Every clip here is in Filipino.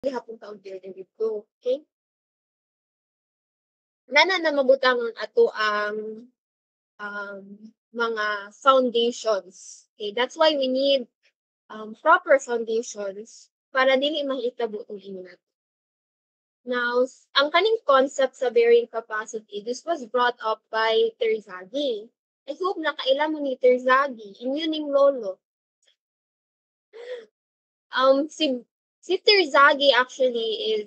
gihapon ka og building dito, okay? Nana na mabutang ato ang mga foundations. Okay, that's why we need proper foundations para dili mahitabo ang ingat. Now, ang kaning concept sa bearing capacity, this was brought up by Terzaghi. I hope nakaila mo ni Terzaghi, inyo ning lolo. Si Terzaghi actually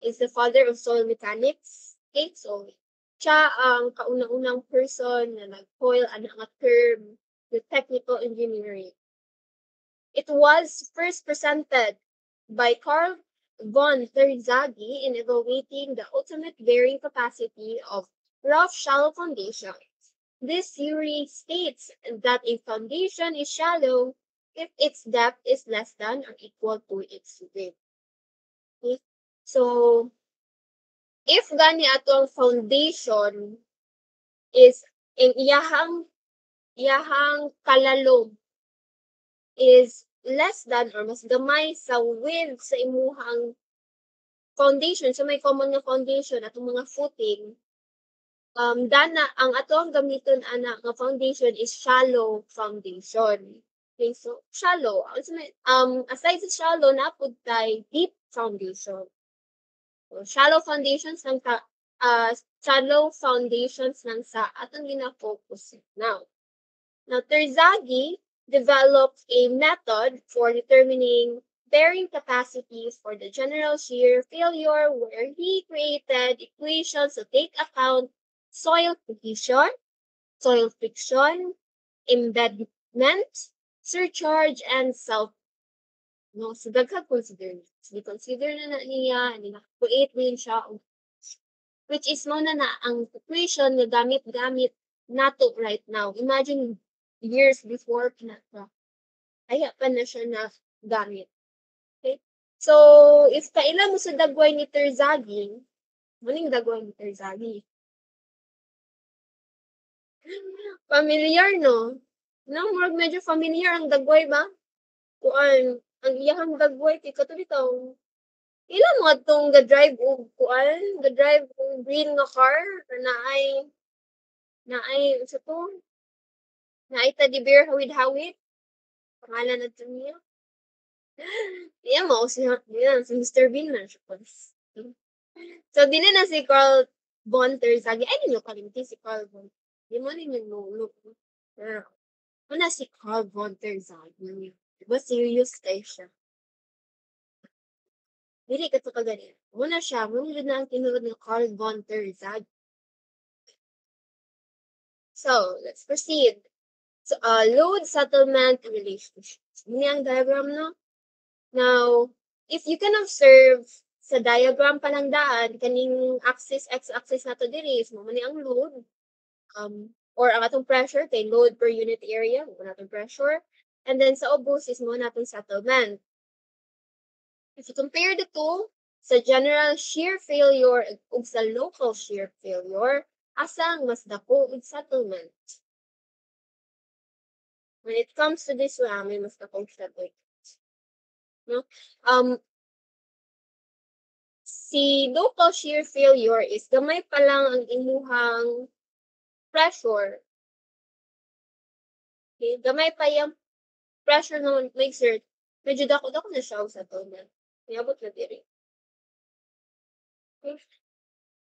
is the father of soil mechanics. Okay, so siya ang kauna-unang person na nag-coil nga term, the technical engineering. It was first presented by Carl von Terzaghi in evaluating the ultimate bearing capacity of rough shallow foundations. This theory states that a foundation is shallow if its depth is less than or equal to its width. Okay? So, if gani atong foundation is in iyahang kalalom is less than or mas gamay sa width sa imuhang foundation, so may common nga foundation atong mga footing, dana ang atong gamiton ana nga foundation is shallow foundation. Okay, so shallow. Aside sa shallow, napud tay deep foundation. So, shallow foundations lang sa atong gina-focus now. Now, Terzaghi developed a method for determining bearing capacities for the general shear failure where he created equations to take account soil cohesion, soil friction, embedment, surcharge, and self. No, so daghang consider. So, consider na niya, and na-create din siya, which is mo na ang equation na gamit-gamit nato right now. Imagine years before pinaka. Kaya pa na siya na gamit. Okay? So, if kaila mo sa dagway ni Terzaghi, muning dagway ni Terzaghi. Familiar, no? No, more medyo familiar ang dagway ba? Kuan, ang iyahang dagway, kay katulitaw. Ilan mo atong ga-drive og kuan, ga-drive og green nga car, na ay, sa to? Na ay teddy bear hawid-hawid? Pangalan na to niya. Iya mo, si Mr. Bean na siya. So, dili na si Carl von Terzaghi. Ay, ninyo kalimti si Carl von. Di mo ninyo look. Pero, una si Carl von Terzaghi. Diba serious kayo siya? Dili ka to kagani. Una siya, muna na ang tinulad ni Carl von Terzaghi. So, let's proceed. So, load settlement relationships. Ini ang diagram, no? Now, if you can observe sa diagram pa lang daan, kaning axis, x-axis na to diri, is mo man ang load, or ang atong pressure, kay load per unit area, mo natong pressure, and then sa obus is mo natong settlement. If you compare the two, sa general shear failure ug sa local shear failure, asang mas dako og settlement? When it comes to this one, may mas dakong settlement. No? Si local shear failure is gamay pa lang ang imuhang pressure. Okay? Gamay pa yung pressure ng mixer. Medyo dako-dako na siya sa total. Mayabot na diri. Okay?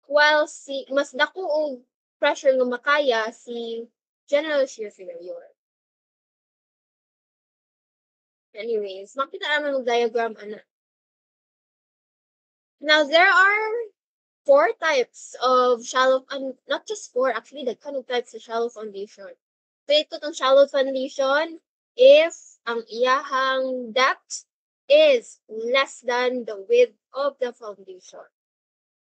While mas dako og pressure nga makaya si general shear failure. Anyways, makita naman ng diagram ana. Now, there are 4 types of shallow, not just 4, actually, the kind of types of shallow foundation. So, ito tong shallow foundation if ang iyahang depth is less than the width of the foundation.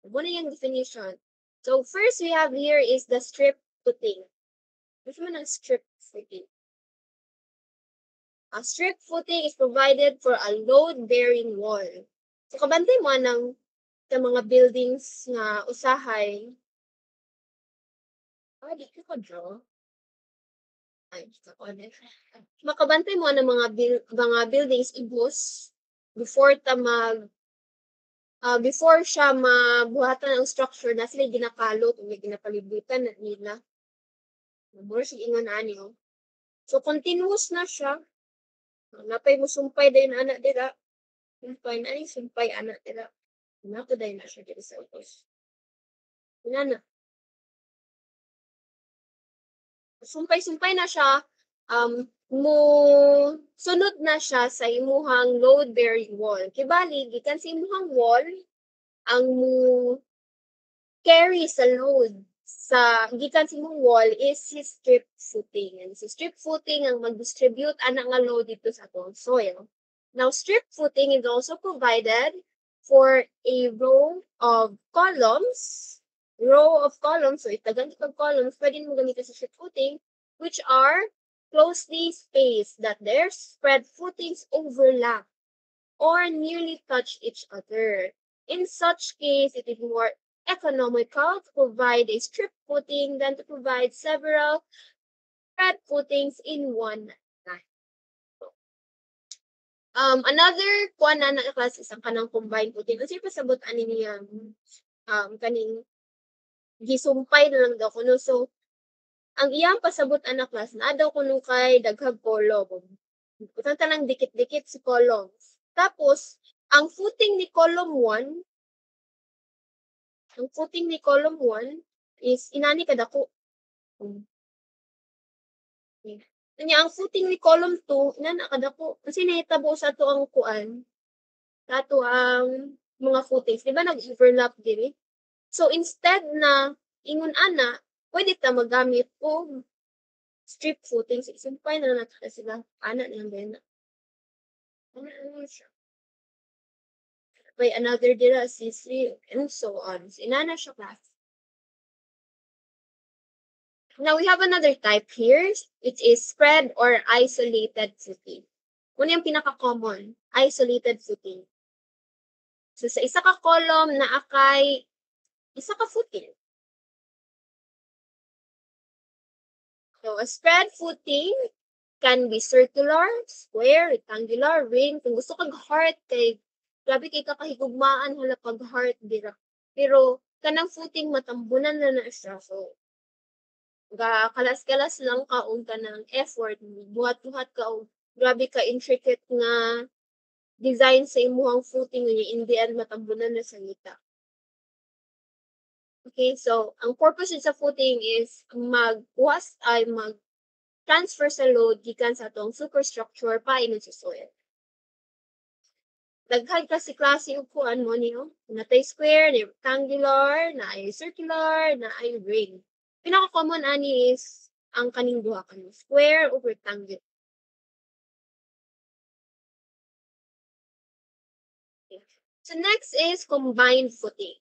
Muna yung definition. So, first we have here is the strip footing. Which one ang strip footing? A strip footing is provided for a load-bearing wall. So, kabantay mo sa mga buildings nga usahay. Di ko draw. Ay, makabantay mo ng mga buildings, ibus, before before siya mabuhatan ang structure na sila ginakalot o may ginapalibutan na nila. Mura siya ingon ani oh. So continuous na siya. Napay mo sumpay dayon anak dira. Sumpay na ni sumpay anak dira. Nato dayon na siya diri sa utos. Inana. Sumpay-sumpay na siya, mo sunod na siya sa imuhang load-bearing wall. Kibali, gikan sa imuhang wall, ang mo carry sa load sa gikan sa imong wall is his strip footing. And si strip footing ang mag-distribute ana nga load dito sa atong soil. Now, strip footing is also provided for a row of columns, so itagan kitag columns, pwede mo gamitin sa strip footing, which are closely spaced, that their spread footings overlap or nearly touch each other. In such case, it is more economical to provide a strip footing than to provide several spread footings in one line. Another kuan na class is ang kanang combined footing. Kasi pasabot ani niya kaning gisumpay na lang daw kuno. So ang iyang pasabot ana class na daw kuno kay daghang column. Utang tanang dikit-dikit si columns. Tapos ang footing ni column 1 is inani kadako. Kanya ang footing ni column 2 ina nakadako kasi nahitabo sa ato ang kuan. Sa ato ang mga footings, di ba nag-overlap diri? So instead na ingon ana, pwede ta magamit og strip footings. Sumpay na nato sila ana lang din. Ano siya? By another dira C3 and so on. So, inana siya class. Now we have another type here. It is spread or isolated footing. Kung yung pinaka-common, isolated footing. So sa isa ka column na akay isa ka footing. So a spread footing can be circular, square, rectangular, ring. Kung gusto kag heart kay grabe kay kakahigugmaan hala pag heart dira. Pero kanang footing matambunan na siya. So kalas-kalas lang ka og kanang effort, buhat-buhat ka og grabe ka intricate nga design sa imuhang footing nga in the end matambunan na sa ngita. Okay, so ang purpose sa footing is mag-transfer sa load gikan sa atong superstructure paingon sa soil. Daghan kasi klase og kuan mo niyo, natay square, na rectangular, na ay circular, na ay ring. Pinaka-common ani is ang kaning duha kanang square o rectangle. Okay. So next is combined footing.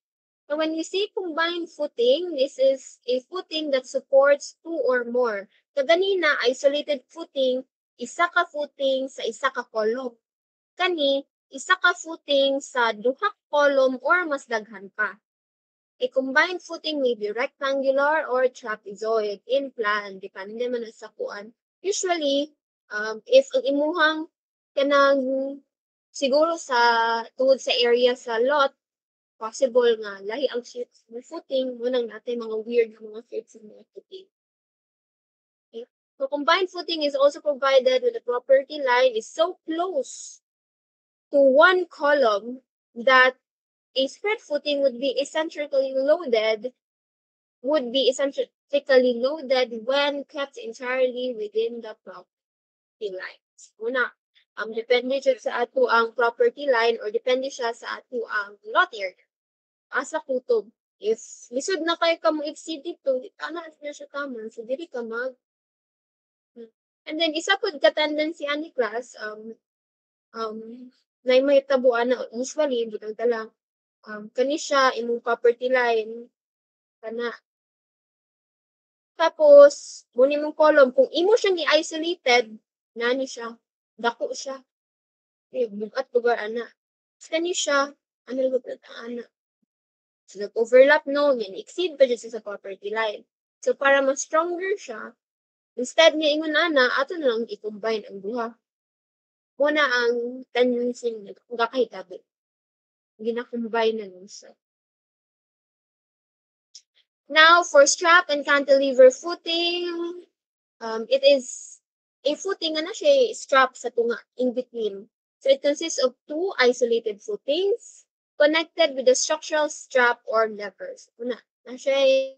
So when you see combined footing, this is a footing that supports two or more. So ganina, isolated footing, isa ka footing sa isa ka column. Kani, isa ka footing sa duha column or mas daghan pa. A combined footing may be rectangular or trapezoid in plan, depende man sa kuan. Usually, if ang imuhang kanang siguro sa tungod sa area sa lot, possible nga lahi ang shapes ng footing, munang natin mga weird mga shapes ng mga footing. Okay? So combined footing is also provided when the property line is so close to one column that a spread footing would be eccentrically loaded when kept entirely within the property lines. Una, depende siya sa ato ang property line or depende siya sa ato ang lot area. Asa kutob. If lisod na kayo ka mo exceed dito, ana na siya tama. So, dili ka mag. And then, isa po ka tendency ani class, na may tabuan na usually, butang talang, kani siya imong property line kana tapos muni mong column kung imo siya ni isolated nani siya dako siya bugat lugar ana kani siya ano lugar ana so nag-overlap no yan exceed pa sa property line so para mas stronger siya instead nga ingon ana ato na lang i-combine ang duha muna ang tendency nila kung kakahitabi. Gina-combine na nun siya. Now, for strap and cantilever footing, it is a footing na siya strap sa tunga in between. So it consists of two isolated footings connected with a structural strap or levers. Una, na siya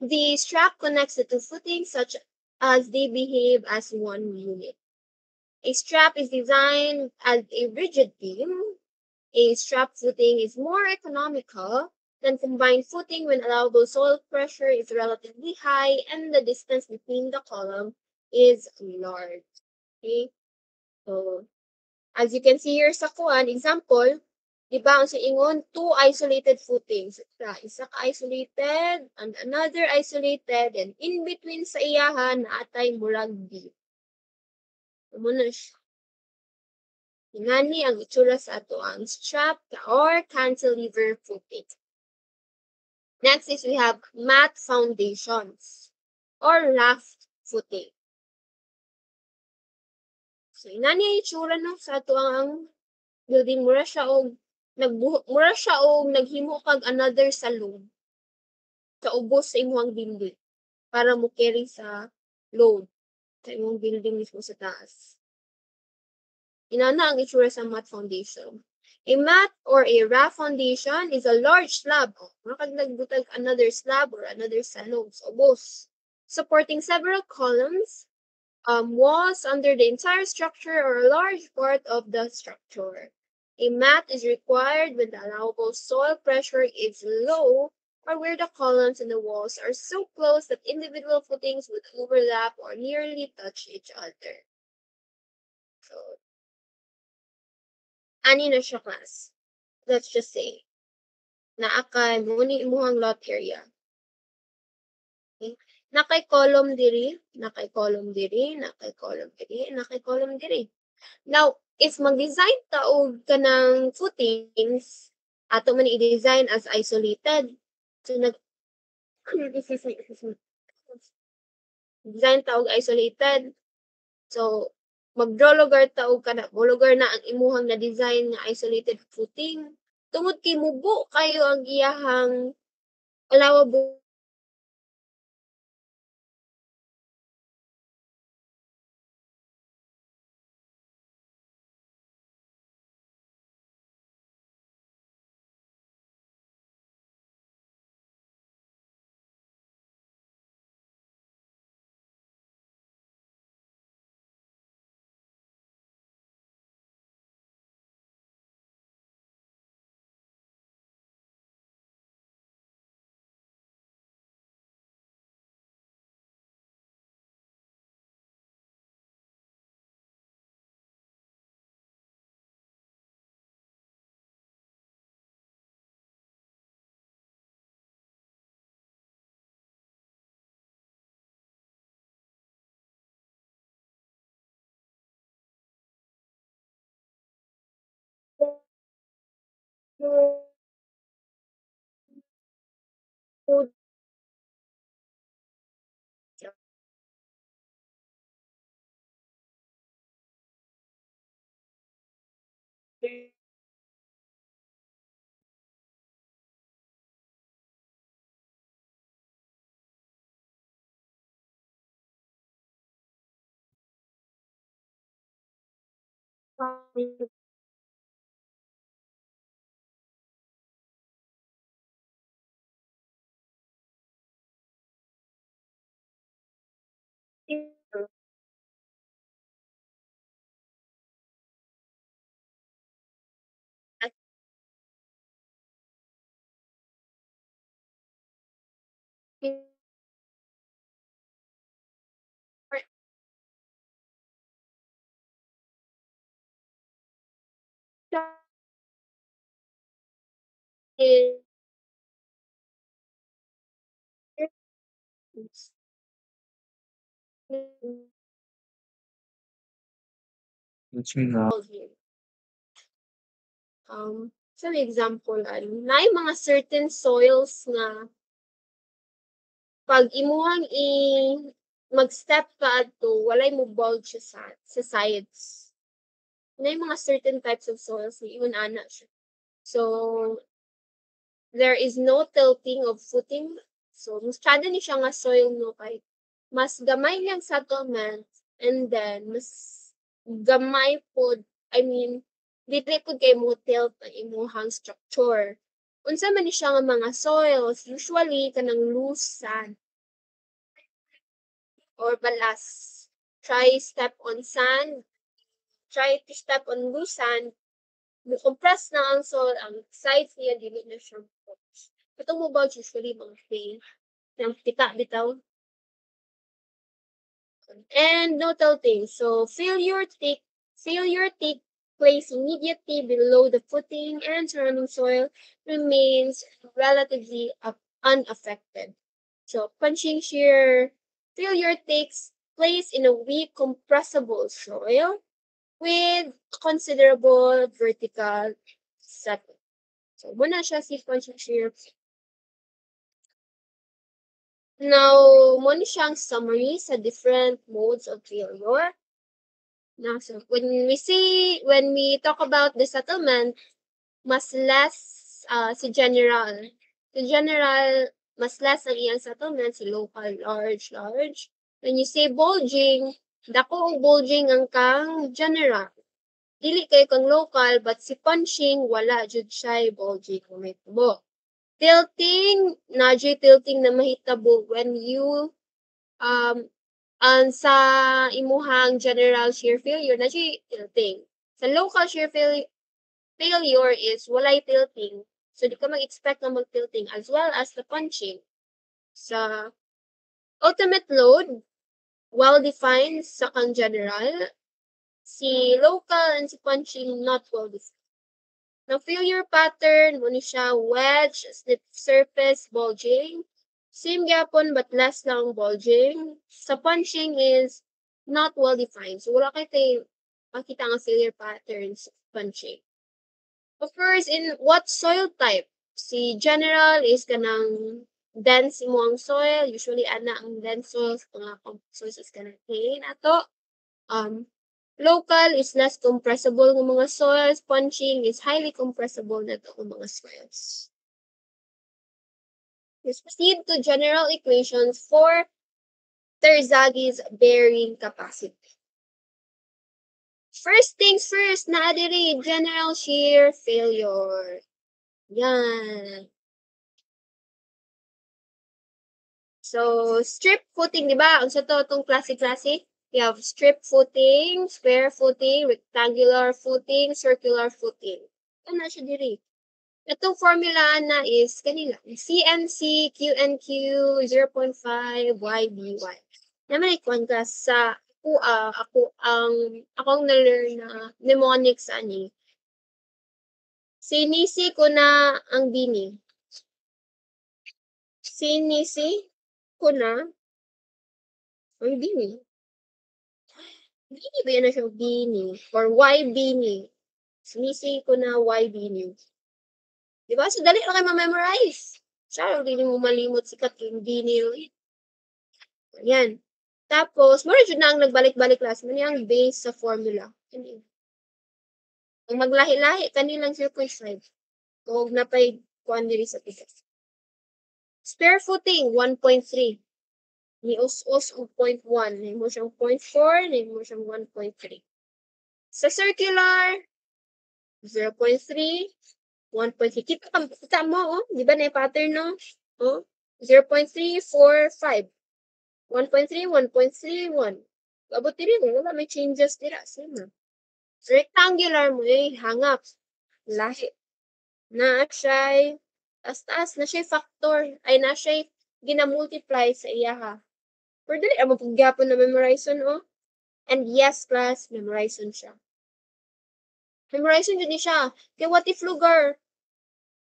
the strap connects the two footings such as they behave as one unit. A strap is designed as a rigid beam. A strap footing is more economical than combined footing when allowable soil pressure is relatively high and the distance between the column is large. Okay? So, as you can see here sa kuan, example, di ba, ang sa ingon, two isolated footings. Isa ka isolated, and another isolated, and in between sa iyahan, naatay murag beam. Muna siya. Ingani ang itsura sa ato ang strap or cantilever footing. Next is we have mat foundations or raft footing. So inani ang itsura no sa ato ang building, mura siya og naghimo kag another salon sa ubos sa imong building para mo carry sa load sa imong building mismo sa taas. Inana ang itsura sa mat foundation. A mat or a raft foundation is a large slab, nagbutag another slab or another salon sa ubos, supporting several columns, walls under the entire structure or a large part of the structure. A mat is required when the allowable soil pressure is low or where the columns and the walls are so close that individual footings would overlap or nearly touch each other. So, ani na siya class. Let's just say, naakay mo ni imuhang lot area. Okay? Nakay column diri, nakay column diri, nakay column diri, nakay column diri. Now, if mag-design ta og kanang footings, ato man i-design as isolated. So, design ta og isolated. So, mag-draw lugar ta og kana, lugar na ang imuhang na-design nga isolated footing. Tungod kay mubo kayo ang iyahang allowable food some example, na mga certain soils nga pag imuhang mag-step ka adto walay mo bulge sa sides. na yung mga certain types of soils na iyon ana siya. So, there is no tilting of footing. So, masyado ni siya nga soil no kay mas gamay niyang settlement and then mas gamay pod, I mean, dili pod kay mo tilt ang imuhang structure. Unsa man ni siya nga mga soils, usually kanang loose sand or balas. Try step on sand, try to step on loose sand, compress na ang soil, ang sides niya, dili na siya compress. Itong mobile usually mga clay, ng tika bitaw. And no tilting. So failure take place immediately below the footing and surrounding soil remains relatively unaffected. So punching shear failure takes place in a weak compressible soil with considerable vertical setting. So muna siya si punching shear. Now, mo ni siyang summary sa different modes of failure. Now, so when we talk about the settlement, mas less si general. Si general, mas less ang iyang settlement, si local, large. When you say bulging, dako ang bulging ang kang general. Dili kay kang local, but si punching, wala jud siya bulging kung may tubo. Tilting, nadyo tilting na mahitabo when you ang sa imuhang general shear failure nadyo tilting. Sa local shear failure is walay tilting. So di ka mag-expect na mag-tilting as well as the punching. Sa ultimate load, well-defined sa kang general, si local and si punching not well-defined. Now, failure pattern, mo ni siya wedge, slip surface, bulging. Same gyapon but less lang bulging. Sa punching is not well defined. So, wala kayo makita nga failure patterns of punching. Of course, in what soil type? Si general is kanang dense imo ang soil. Usually, ana ang dense soils, mga soils is kanang clay nato. Local is less compressible ng mga soils. Punching is highly compressible na ito ng mga soils. Let's proceed to general equations for Terzaghis bearing capacity. First things first, naa diri general shear failure. Yan. So, strip footing, di ba? Unsa to itong klase-klase? We have strip footing, square footing, rectangular footing, circular footing. Ano siya diri? Itong formula na is kanila. CNC, QNQ, 0.5, YBY. Naman ikuan ka sa akong na-learn na mnemonics ani. Sinisi ko na ang bini. Sinisi ko na ang bini. Bini ba yan na siya bini? Or Y bini? Sinisi ko na Y bini. Diba? So, dali lang kayo ma-memorize. Siya, hindi mo malimot sikat yung bini. Ayan. Tapos, mura dyan na ang nagbalik-balik class. Mani ang base sa formula. Ang maglahi-lahi, kanilang 0.5. Kung napay kuhan diri sa tigas. Spare footing, 1.3. Ni us-us o 0.1. Ni mo siyang 0.4. Ni mo siyang 1.3. Sa circular, 0.3. 1.3. Kita mo, oh. Di ba na yung pattern, no? Oh, 0.3, 4, 5. 1.3, 1.3, 1. Abot din, wala may changes dira. Same. Rectangular mo, hangap. Lahi. Na siya, taas na siya factor. Ay, na siya ginamultiply sa iya ha. Pero dali, amo pagyapon na memorization, oh. And yes, class, memorization siya. Memorization yun siya. Kaya what if lugar?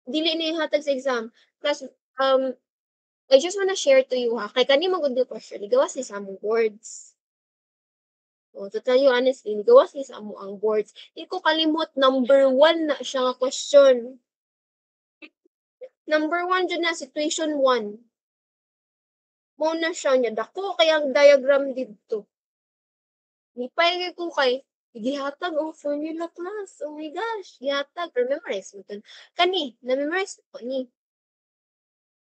Dili ni hatag sa exam. Class, I just wanna share to you ha. Kay kani magud question, gawas ni sa among boards. Oh, to tell you honestly, gawas ni sa among boards. Di ko kalimot number 1 na siya nga question. Number 1 dyan na situation 1. Mo na siya niya dako kay ang diagram didto. Ni pay ko kay Gihatag ang formula class. Oh my gosh, gihatag or memorize mo 'to. Kani, na-memorize ko ni.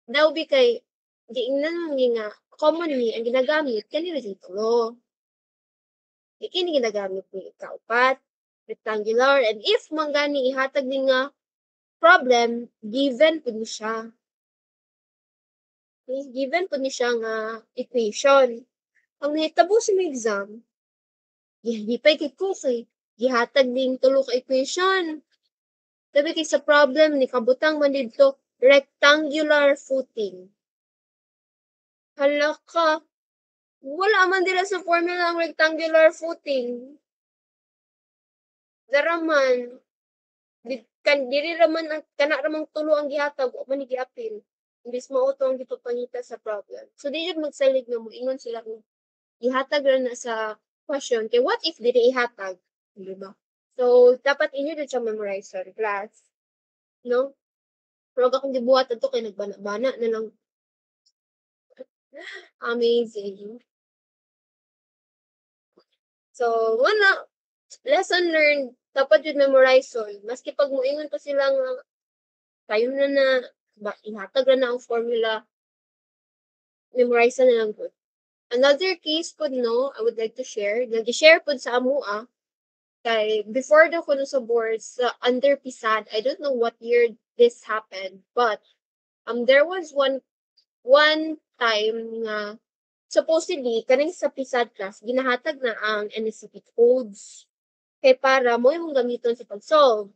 Daw bi kay giingnan mo ni nga commonly ang ginagamit kani ra jud tulo. Kini ginagamit ni ikaupat, rectangular, and if man gani ihatag ni nga problem, given pud ni siya. Given pud ni siya nga equation. Ang nahitabo sa mga exam, gihipay kay ko kay gihatag ning tulo ka equation. Sabi kay sa problem ni kabutang man didto rectangular footing. Hala ka, wala man dira sa formula ang rectangular footing. Daraman, diri raman ang kana ramang tulo ang gihatag o man giapil. Imbis mao to ang gipapangita sa problem. So di jud magsalig nga mo ingon sila kung ihatag ra na sa question kay what if dili ihatag, di ba? So dapat inyo jud siya memorize sa class, no? Pero akong gibuhat adto kay nagbana-bana na lang. Amazing. So wala, lesson learned dapat jud memorize on. Maski pag moingon pa sila nga kayo na ihatag ra na ang formula, memorize na lang po. Another case po, no, I would like to share. Nag-share po sa amo, kay before daw ko no sa boards, under PISAD, I don't know what year this happened, but there was one time nga supposedly kaning sa PISAD class ginahatag na ang NSCP codes kay para mo imong gamiton sa pag-solve.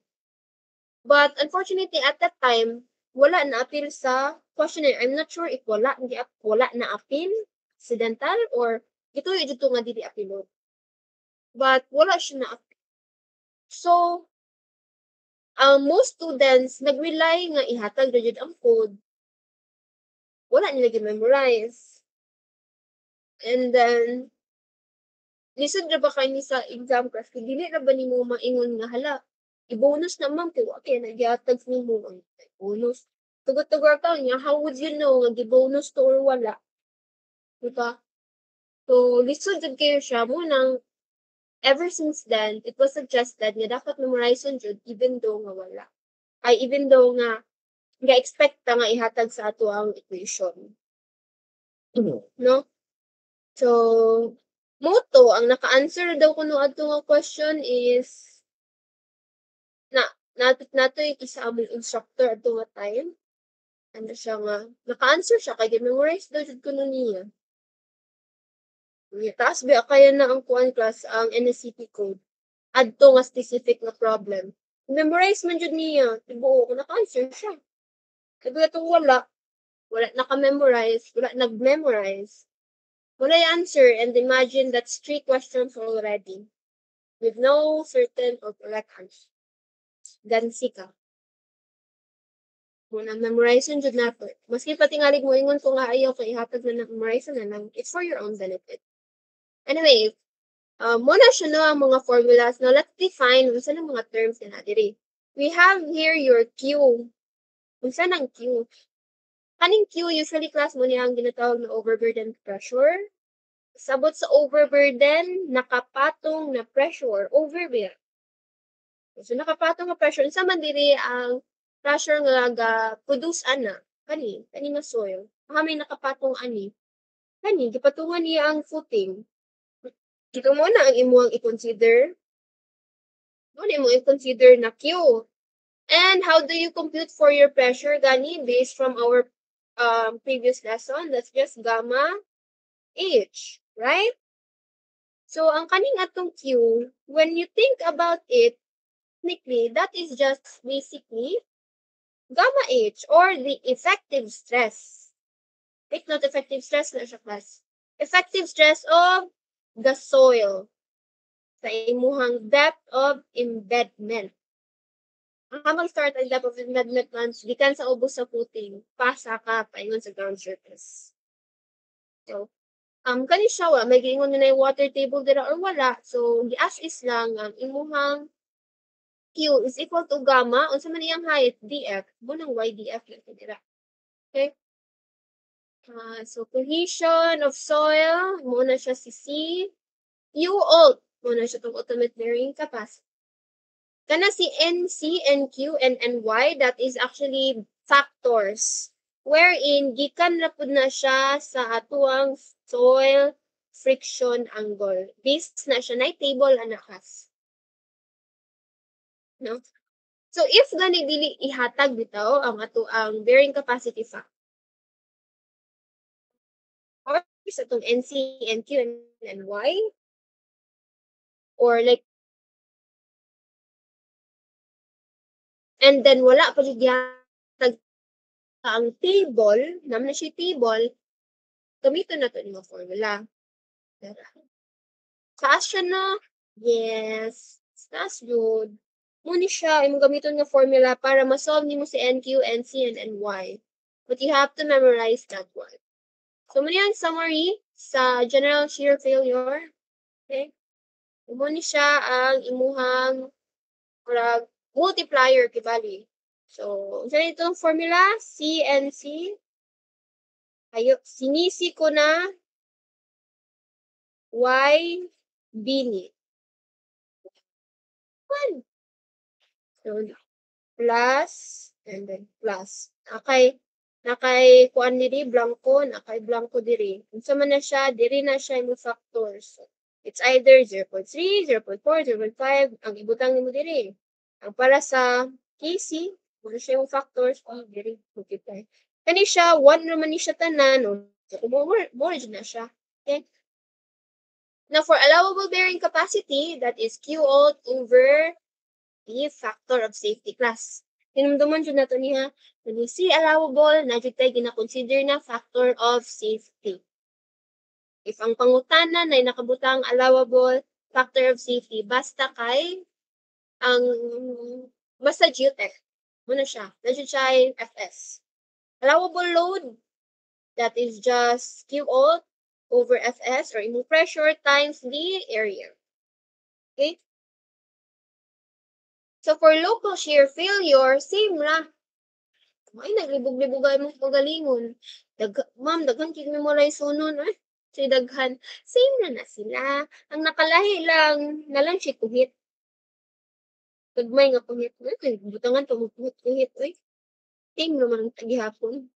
But unfortunately at that time wala na appeal sa questionnaire. I'm not sure if wala na appeal accidental or gituyo jud to nga dili apilon. But wala siya na appeal. So most students nag-rely nga ihatag ra jud ang code. Wala nila gi-memorize. And then lisod ra ba kay ni sa exam class kay dili ra ba nimo maingon nga hala i-bonus na ma'am kay wa kay nagyatag nimo ang bonus. Tugot-tugot ka niya, how would you know nga gi-bonus to or wala? Diba? So lisod jud kayo siya mo nang ever since then it was suggested nga dapat memorize jud even though nga wala. Ay even though nga ga-expect ta nga ihatag sa ato ang equation. No? So moto ang naka-answer daw kuno adto nga question is nato yung isa among instructor adto nga time. Ano siya nga naka-answer siya kay gi-memorize daw jud kuno niya. Taas ba kaya na ang kuan class ang NSCP code adto nga specific na problem. Memorize man jud niya, tibuok naka-answer siya. Sabi atong wala naka-memorize, wala nag-memorize. Wala yung answer and imagine that's 3 questions already with no certain or correct answer. Gansi ka. Muna memorize jud nato. Maski pa tingalig mo ingon ko nga ayaw kay ihatag na memorize na lang. It's for your own benefit. Anyway, muna siya no ang mga formulas. Now, let's define unsa ng mga terms na diri. We have here your Q. Unsa ng Q? Kaning Q, usually class mo niya ang ginatawag na overburden pressure. Sabot sa overburden, nakapatong na pressure, overbear. So, nakapatong na pressure. Unsa man diri ang pressure nga ga-produce ana? Kani nga soil. May nakapatong ani. Kani, gipatungan niya ang footing. Ito muna ang imuang i-consider. Muna mo i-consider na Q. And how do you compute for your pressure, gani? Based from our previous lesson, that's just gamma H, right? So, ang kaning atong Q, when you think about it, technically, that is just basically gamma H or the effective stress. Take note, effective stress na siya class. Effective stress of the soil sa imuhang depth of embedment. Ang hamang start ang depth of embedment man, gikan sa ubos sa footing, pasa ka paingon sa ground surface. So, kani siya wa, may giingon na yung water table dira or wala. So, gi-as is lang ang imuhang Q is equal to gamma, unsa man iyang height, df, bunang ydf lang dira. Okay? So cohesion of soil, muna siya si C. Muna siya itong ultimate bearing capacity. Kana si NC, NQ, and NY, that is actually factors wherein gikan na pud na siya sa atuang soil friction angle. Based na siya na table anakas. No? So if gani dili ihatag bitaw ang ato ang bearing capacity factor or sa itong NC, NQ, and NY, or like, and then wala pa jud gihatag ang table, naman na siya table, gamiton na to ni formula. Taas siya na? Yes. Taas jud. Muni siya imong gamiton nga formula para ma-solve nimo si NQ, NC, and NY. But you have to memorize that one. So muna yung summary sa general shear failure. Okay? Muna siya ang imuhang multiplier kibali. So, sa itong formula, C and C, sinisi ko na Y bini. One. So, plus, and then plus. Nakay kuan diri blanco, nakay blanco diri. Unsa man na siya, diri na siya yung factors. So, it's either 0.3, 0.4, 0.5 ang ibutang nimo diri. Ang para sa KC, wala siya yung factors, diri multiply. Kani siya 1 naman ni siya tanan, no. So, more na siya. Okay? Now for allowable bearing capacity, that is Q out over the factor of safety class. Tinumduman jud nato niya, when see allowable, na jud tay gina-consider na factor of safety. If ang pangutanan ay nakabutang allowable factor of safety, basta kay ang basta geotech, muna siya, na jud siya ay FS. Allowable load, that is just Q out over FS or imong pressure times the area. Okay? So for local shear failure, same ra. Ay, naglibog-libogay mo pagalingon. Ma'am, daghan kig memorize sunon. Ay, si daghan. Same na sila. Ang nakalahi lang, nalang si kuhit. Kagmay nga kuhit. Ay, butangan to kuhit. Ay, same naman ang tagihapon.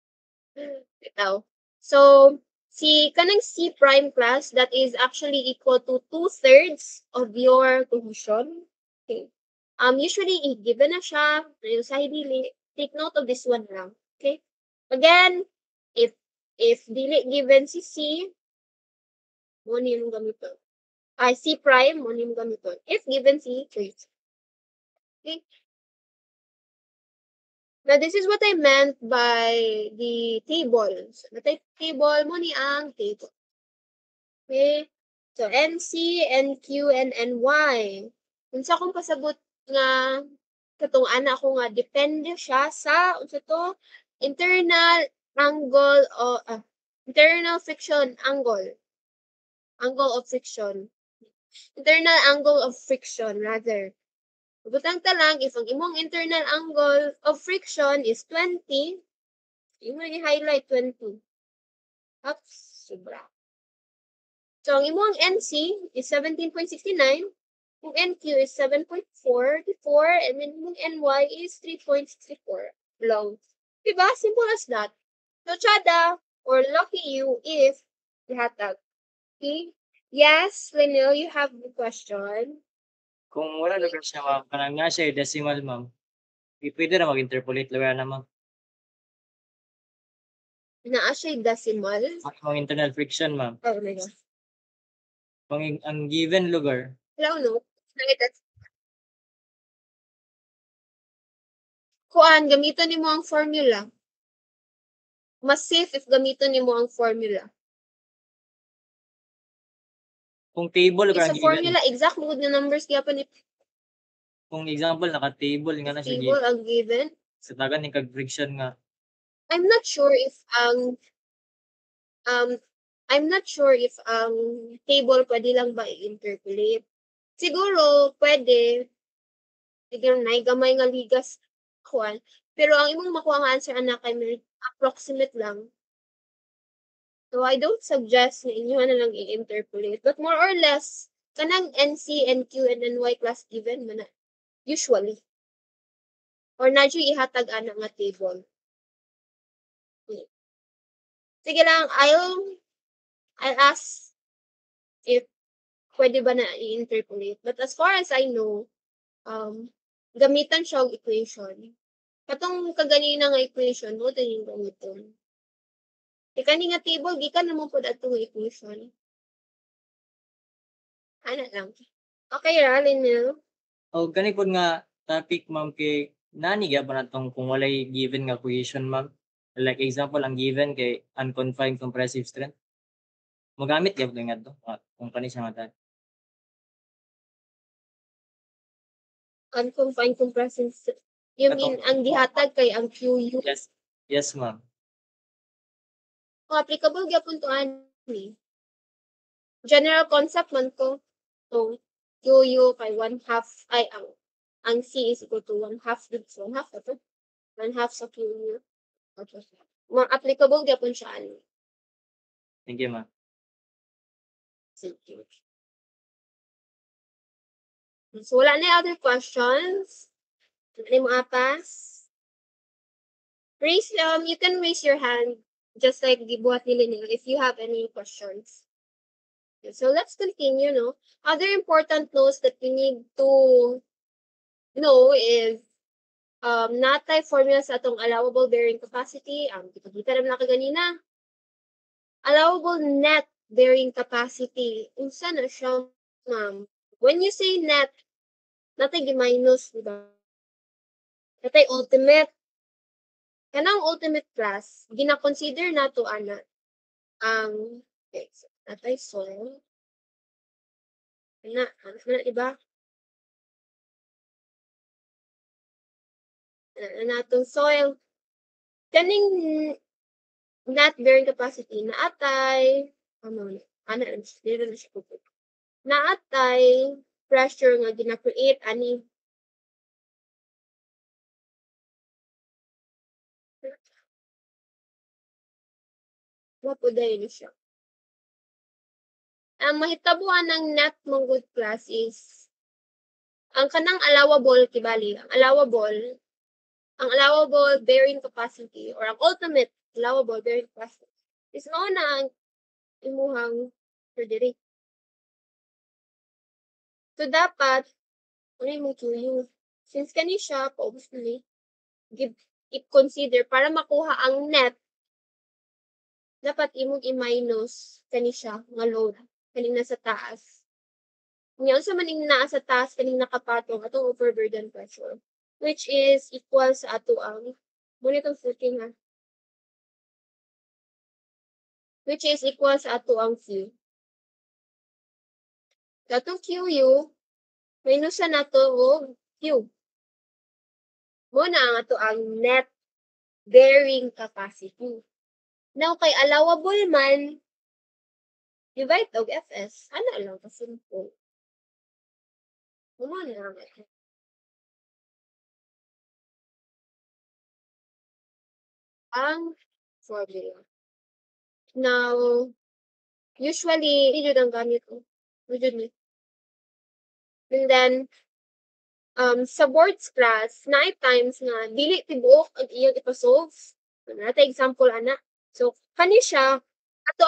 Itaw. So, si kanang C prime class, that is actually equal to 2/3 of your cohesion. Okay. Usually, given na siya, sa dili, take note of this one lang. Okay? Again, if dili given si C, mo ni mong gamiton. C prime, mo ni mong gamiton. If given C, choice. Okay? Now, this is what I meant by the tables. The table, mo ni ang table. Okay? So, NC, NQ, and NY. Kung sa akong pasabot nga katong ana ko nga depende siya sa unsa to internal angle o internal friction angle of friction, internal angle of friction rather. Butang ta lang if ang imong internal angle of friction is 20, imo i-highlight 20. Ups, sobra. So ang imong NC is 17.69. Yung NQ is 7.44, and then yung NY is 3.64 long. Diba? Simple as that. So, Chada, or lucky you if ihatag. Okay? Yes, Lenil, you have the question. Kung wala lugar siya, ma'am, parang nga siya decimal, ma'am. Pwede na mag-interpolate lugar na, ma'am. Naa siya decimal. Ang internal friction, ma'am. Oh my God. Ang given lugar. Hello, no? Kuan, gamiton nimo ang formula. Mas safe if gamiton nimo ang formula. Kung table lugar ang given. Sa formula, exact mo nga numbers gyapon ni. Kung example, naka-table nga na siya table ang given. Sa tagan ni kag friction nga. I'm not sure if ang table pwede lang ba i-interpolate. Siguro pwede. Siguro gamay nga ligas kuan. Pero ang imong makuha nga answer anak kay approximate lang. So I don't suggest na inyo na lang i-interpolate. But more or less, kanang NC, NQ, and NY class given man na, usually. Or nadyo ihatag ana nga table. Sige lang, I'll ask if pwede ba na i-interpolate. But as far as I know, gamitan siya og equation. Katong kaganina nga equation, mo din yung gamiton. Kani nga table, gikan naman po atong equation. Ana lang. Okay ra, Linel? O kani pod nga topic ma'am kay nani gyapon natong kung walay given nga equation ma'am. Like example ang given kay unconfined compressive strength. Mogamit gyapon nga to kung kani siya nga Unconfined compressive strength. You mean, ang gihatag kay ang QU? Yes. Yes ma'am. Kung applicable gyapon to ani. General concept man ko. So, QU kay 1/2 ay ang C is equal to 1/2 dito. 1/2 ito. 1/2 sa QU. Okay. More applicable gyapon siya ani. Thank you ma'am. Sige. So, wala na other questions? Ano mo apas? You can raise your hand just like gibuhat ni Linel if you have any questions. So let's continue, no? Other important notes that we need to know is natay formula sa atong allowable bearing capacity. Kita naman na kaganina. Allowable net bearing capacity. Unsa na siya, ma'am? When you say net, natay gi-minus, di ba? Natay ultimate. Kanang ultimate class, gina-consider nato ana ang natay soil. Na, diba? Natong soil. Kaning net bearing capacity na atay, dito na siya puput. Na atay pressure nga gina-create ani mapuday na siya. Ang mahitabuan ng net mong good class is ang kanang allowable kibali, ang allowable bearing capacity or ang ultimate allowable bearing capacity is mao na ang imuhang diri. So dapat mo QU. Since kani siya obviously i-consider para makuha ang net dapat imong i-minus kani siya nga load kaning nasa taas. Ngayon sa maning naa sa taas kaning nakapatong atong overburden pressure which is equal sa ato ang monitong footing ha. Which is equal sa ato ang Q. Katong QU minusan nato og Q. Mo na ang ato ang net bearing capacity. Now kay allowable man divide og Fs. Ana lang ka simple. Kumana lang ito. Ang formula. Now, usually, yun ang gamit ko. And then, sa boards class, na times nga, dili tibuok ang iyang ipasolve. Nata example, ana. So, kani siya, ato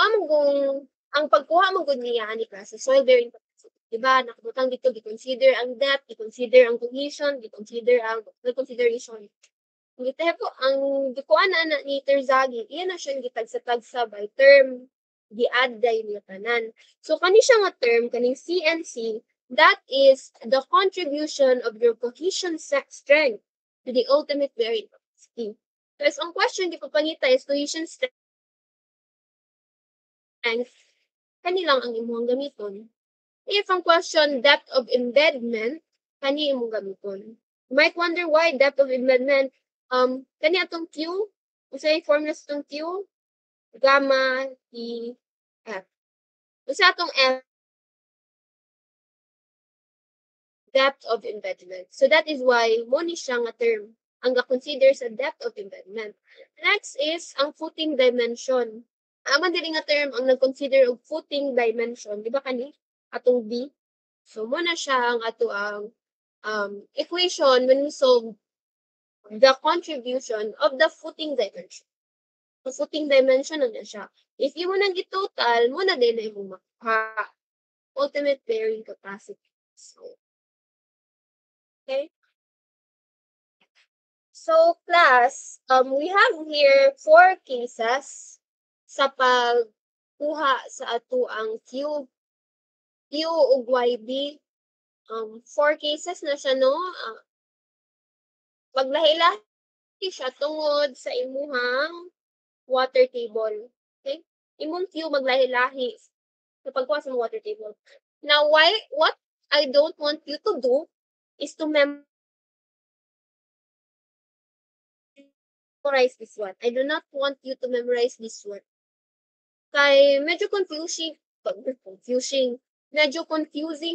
ang pagkuha mo gud niya ani klase, soil bearing capacity. Diba? Nakabutang dito, gi-consider ang depth, gi-consider ang cohesion, gi-consider ang consideration. Gitepo ang gikuan na ni Terzaghi, iyan na siyang gitagsa-tagsa by term, gi-add niya tanan. So kani siya nga term kaning CNC, that is the contribution of your cohesion strength to the ultimate bearing capacity. So as ang question di pangita is cohesion strength, kani lang ang imong gamiton. If ang question depth of embedment, kani imong gamiton. You might wonder why depth of embedment. Kani atong Q, usay formula sa atong Q, gamma E F. Usa atong F, depth of embedment. So that is why mo ni siya nga term ang ga-consider sa depth of embedment. Next is ang footing dimension. Aman dili nga term ang nag-consider og footing dimension, di ba kani atong B? So, muna siya ang ato ang equation when we solve the contribution of the footing dimension. The footing dimension na siya. If you mo nang i-total, mo na din ay mo makuha. Ultimate bearing capacity. So, okay? So, class, we have here 4 cases sa pagkuha sa ato ang Q ug YB. 4 cases na siya, no? Maglahi-lahi siya tungod sa imuhang water table. Okay? Imong Q maglahi-lahi sa pagkuha sa water table. Now, what I don't want you to do is to memorize this one. I do not want you to memorize this one. Kay medyo confusing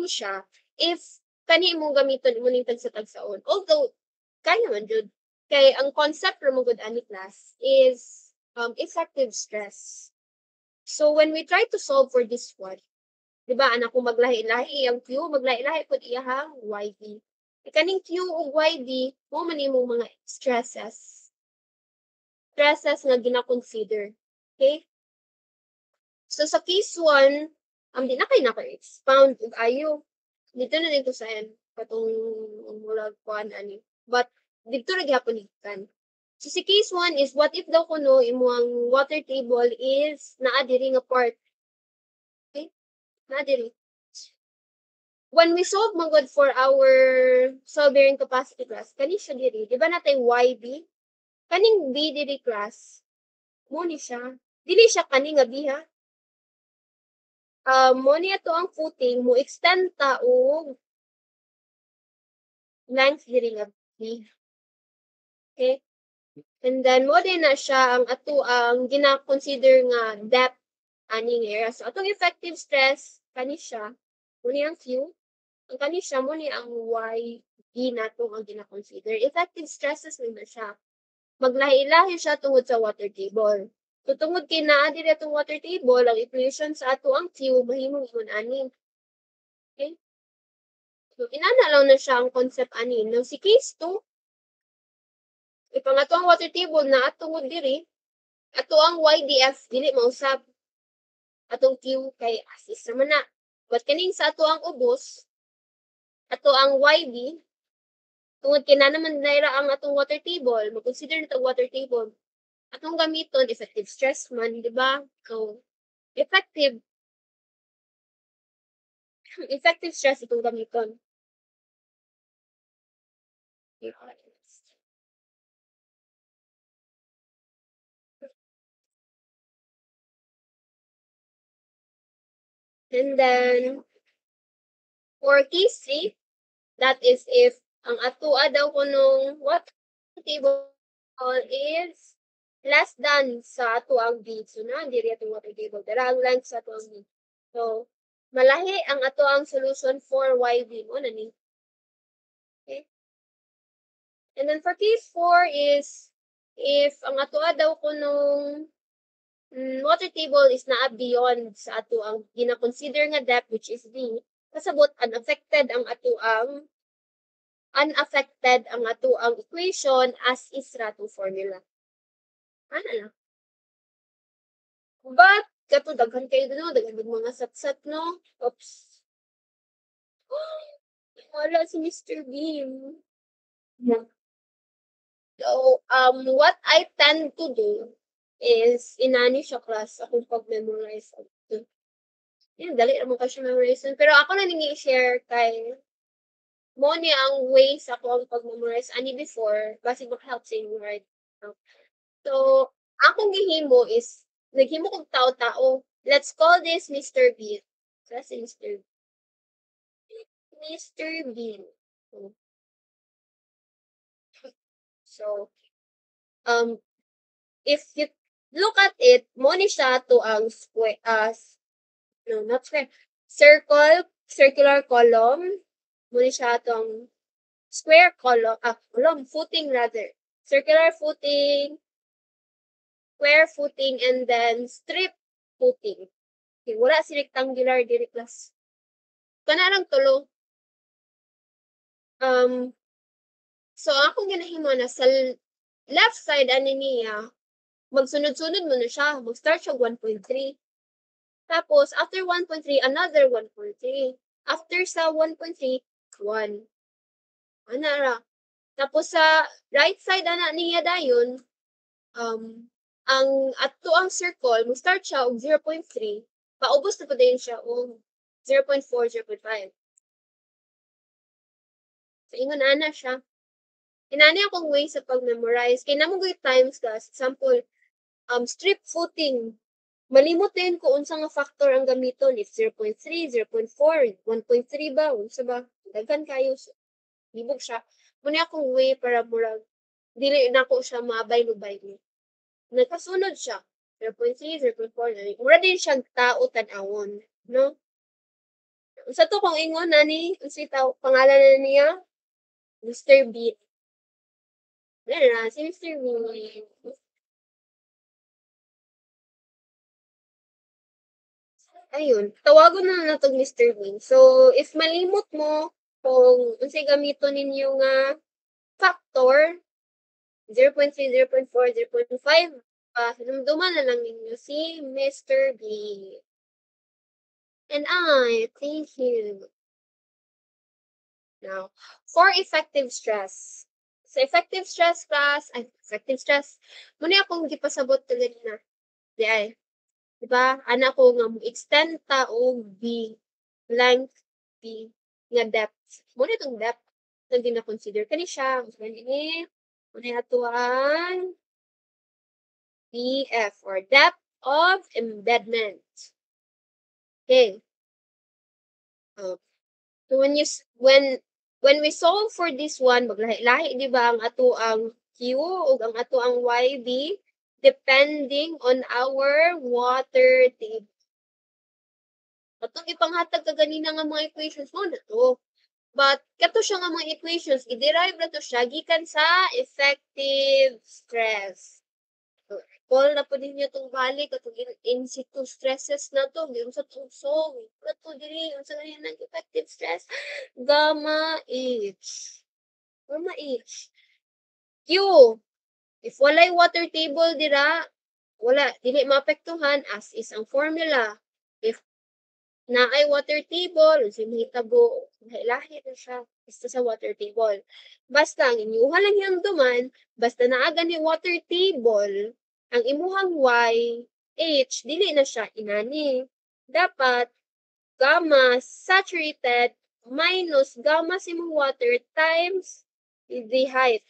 siya if kani imong gamiton imo ning tagsa-tagsaon. Although kaya man jud kay ang concept ra mo gud ani class is effective stress. So when we try to solve for this one, di ba anak ko maglahi-lahi ang Q, maglahi-lahi pud iyahang YB. Kaning Q ug YB mo man imong mga stresses nga gina-consider. Okay? So sa case 1, di na kay naka-expound ug ayo. Dito na dito sa end katong mula kuan ani. But dito ra gyapon ikan. So si case 1 is what if daw kuno imong water table is naa diri nga part. Okay? Naa diri. When we solve magod for our cell bearing capacity class, kani siya diri. Di ba natay YB? Kaning B diri class. Mo ni siya. Dili siya kani nga B ha. Mo ni ato ang footing mo extend ta og length diri nga B. Okay? And then mo din na siya ang ato ang gina-consider nga depth aning area. So atong effective stress kani siya. Mo ni ang Q. Ang kani siya mo ni ang Y B nato ang gina-consider. Effective stresses na siya. Maglahi-lahi siya tungod sa water table. So, tungod kay naa diri atong water table, ang equation sa ato ang Q, mahimong ingon ani. Okay? So, inana lang na siya ang concept ani. Now, si case 2, ipang ato ang water table na atungod diri, ato ang YDF, dili mausab. Atong Q kay assist naman na. But kaning sa ato ang ubos, ato ang YB, tungod kay na naman naira ang atong water table, mag-consider nito water table, atong gamiton effective stress man, di ba? So, effective stress itong gamiton. And then, for case 3, that is if ang atua daw kunong water table is less than sa ato ang B. So, na, diri atong water table. Dara ang length sa ato ang B. So, malahi ang ato ang solution for YB mo na ni. Okay? And then for case 4 is if ang ato daw kunong water table is naa beyond sa ato ang gina-consider nga depth which is B, kasabot unaffected ang ato ang equation as is rato formula. Ano lang. But kato daghan kayo no, daghan mga satsat no. Oops. Wala si Mr. Bean. Yeah. So, what I tend to do is inani siya class akong pag-memorize. Yan, dali naman kasi memorize. Pero ako na nang i-share kay mo ni ang ways ako ang pag-memorize ani before basi mag-help sa inyo right now. So, akong gihimo is naghimo kog tao-tao. Let's call this Mr. Bean. So, si Mr. Bean. Mr. Bean. So, if you look at it, mo ni siya to ang square, no, not square, circular column. Mo ni siya tong square column, footing rather. Circular footing, square footing, and then strip footing. Okay, wala si rectangular diri class. kanarang tulo. So akong ginahimo na sa left side ani niya, magsunod-sunod mo na siya. Mag-start siya 1.3. Tapos, after 1.3, another 1.3. After sa 1.3, 1. Ana ra. Tapos sa right side ana niya dayon, ang ato ang circle, mag-start siya og 0.3. Paubos na pa din siya og 0.4, 0.5. So, ingon ana siya. Inani akong way sa pag-memorize. Kaya namang times ka. Example, strip footing. Malimot din kung unsa nga factor ang gamiton. If 0.3, 0.4, 1.3 ba? Unsa ba? Daghan kayo. Libog siya. Muna akong way para murag dili na ko siya mabay-lubay ni. Nagkasunod siya. 0.3, 0.4. Mura din siyang tao tan-awon. No? Unsa to kung ingon nani? Unsa pangalan na niya? Mr. Bean. Wala na, si Mr. Bean. Ayun, tawagon na natong Mr. Bean. So, if malimot mo kung unsay gamiton ninyo nga factor, 0.3, 0.4, 0.5, hinumduman na lang ninyo si Mr. Bean. And I thank you. Now, for effective stress. Sa effective stress class, muna akong gipasabot tulad na. Di ay, diba? Anak ko nga mo extend ta og B length B nga depth. Muna itong depth na gina-consider kani siya. Muna ato ang DF or depth of embedment. Okay. So when we solve for this one, maglahi-lahi di ba ang ato ang Q o ang ato ang YB depending on our water table. Atong ipanghatag ka ganina nga mga equations mo na to. But kato siya nga mga equations, i-derive na to siya gikan sa effective stress. So, call na po ninyo itong balik atong in situ stresses na to. Di sa tungsong. Kato diri, unsa ganyan ng effective stress? Gamma H. Gamma H. Q. If walay water table dira, wala, dili maapektuhan as is ang formula. If naay water table, unsay mahitabo, lahi na siya basta sa water table. Basta ang inyuha lang yung duman, basta naaga ni water table, ang imuhang Y, H, dili na siya inani. Dapat gamma saturated minus gamma simong water times the height.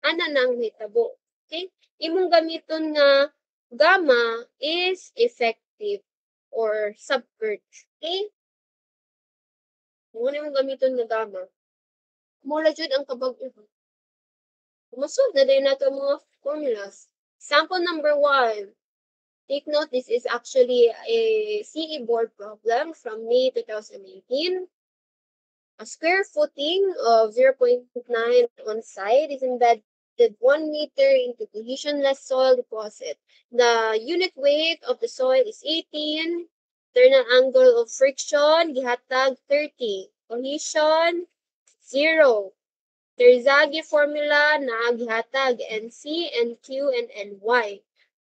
Ana nang hitabo. Okay? Imong gamiton nga gamma is effective or subvert. Okay? Muna imong gamiton nga gamma. Mula jud ang kabag-o. Masud na din nato mga formulas. Sample number 1. Take note, this is actually a CE board problem from May 2018. A square footing of 0.9 on side is embedded 1 meter into cohesionless soil deposit. The unit weight of the soil is 18. Internal angle of friction, gihatag 30. Cohesion, 0. Terzaghi formula na gihatag NC, NQ, and NY.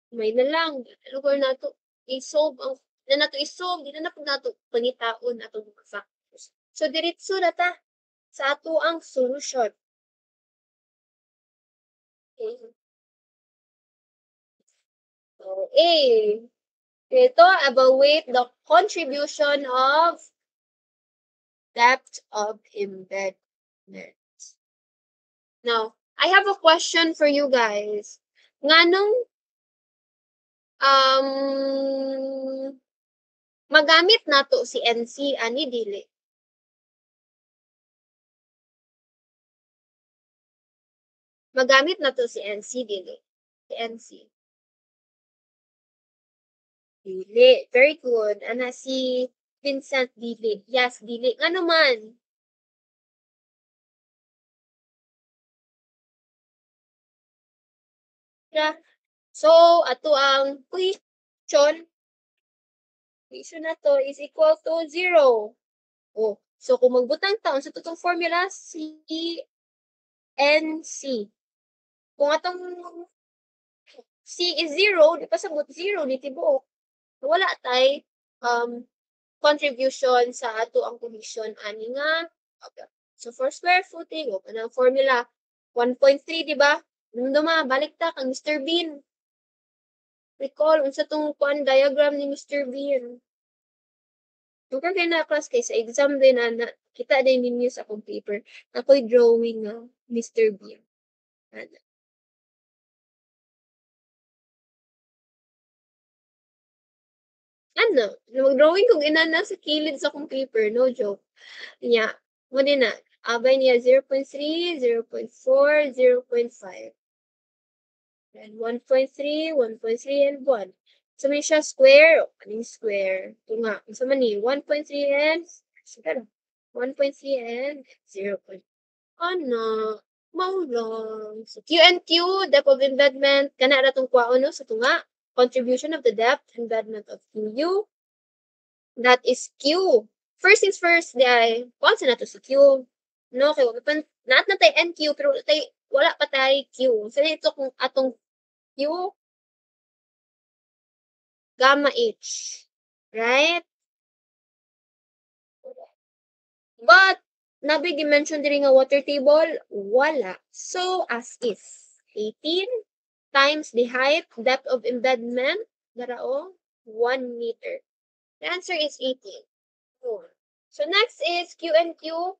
May na lang, lugar na to i-solve ang na nato i-solve, di na po nato pangitaon atong mga factors. So, diretso na ta sa ato ang solution. Okay. So, A. Ito, evaluate the contribution of depth of embedment. Now, I have a question for you guys. Nganong magamit nato si NC ani dili? Magamit nato si NC dili. Si NC. Dili. Very good. Ana si Vincent dili. Yes, dili. Ngano man? So, ato ang equation na to is equal to 0. Oh, so kung magbutang taon sa tutong formula, CNC. Kung atong C is 0, di pasabot 0, di tibuok. Wala tay contribution sa ato ang cohesion ani nga. Okay. So for square footing, o kanang formula 1.3, di ba? Dumduma, balik ta kang Mr. Bean. Recall unsa tong kuan diagram ni Mr. Bean. Kung kayo na class kay sa exam din na kita din ninyo sa akong paper. Ako'y drawing nga Mr. Bean. Ano, mag-drawing kung inana sa kilid sa akong paper, no joke. Yeah, muna na. Abay niya 0.3, 0.4, 0.5. And 1.3, 1.3, and 1. So, may siya square. Aning square? Ito nga. So, mani, 1.3 and, siguro, 1.3 and 0. Ano? Maulong. So, Q and Q, depth of embedment. Kana na itong kwaon, no? So, ito nga. Contribution of the depth embedment of QU. That is Q. First things first, di ay, kung na to si Q. No, kay naat na tayo NQ, pero wala pa tayo Q. So, ito kung atong Q, gamma H. Right? But, nabig mention diri nga water table, wala. So, as is. 18 times the height, depth of embedment, darao, 1 meter. The answer is 18. So, next is Q and Q.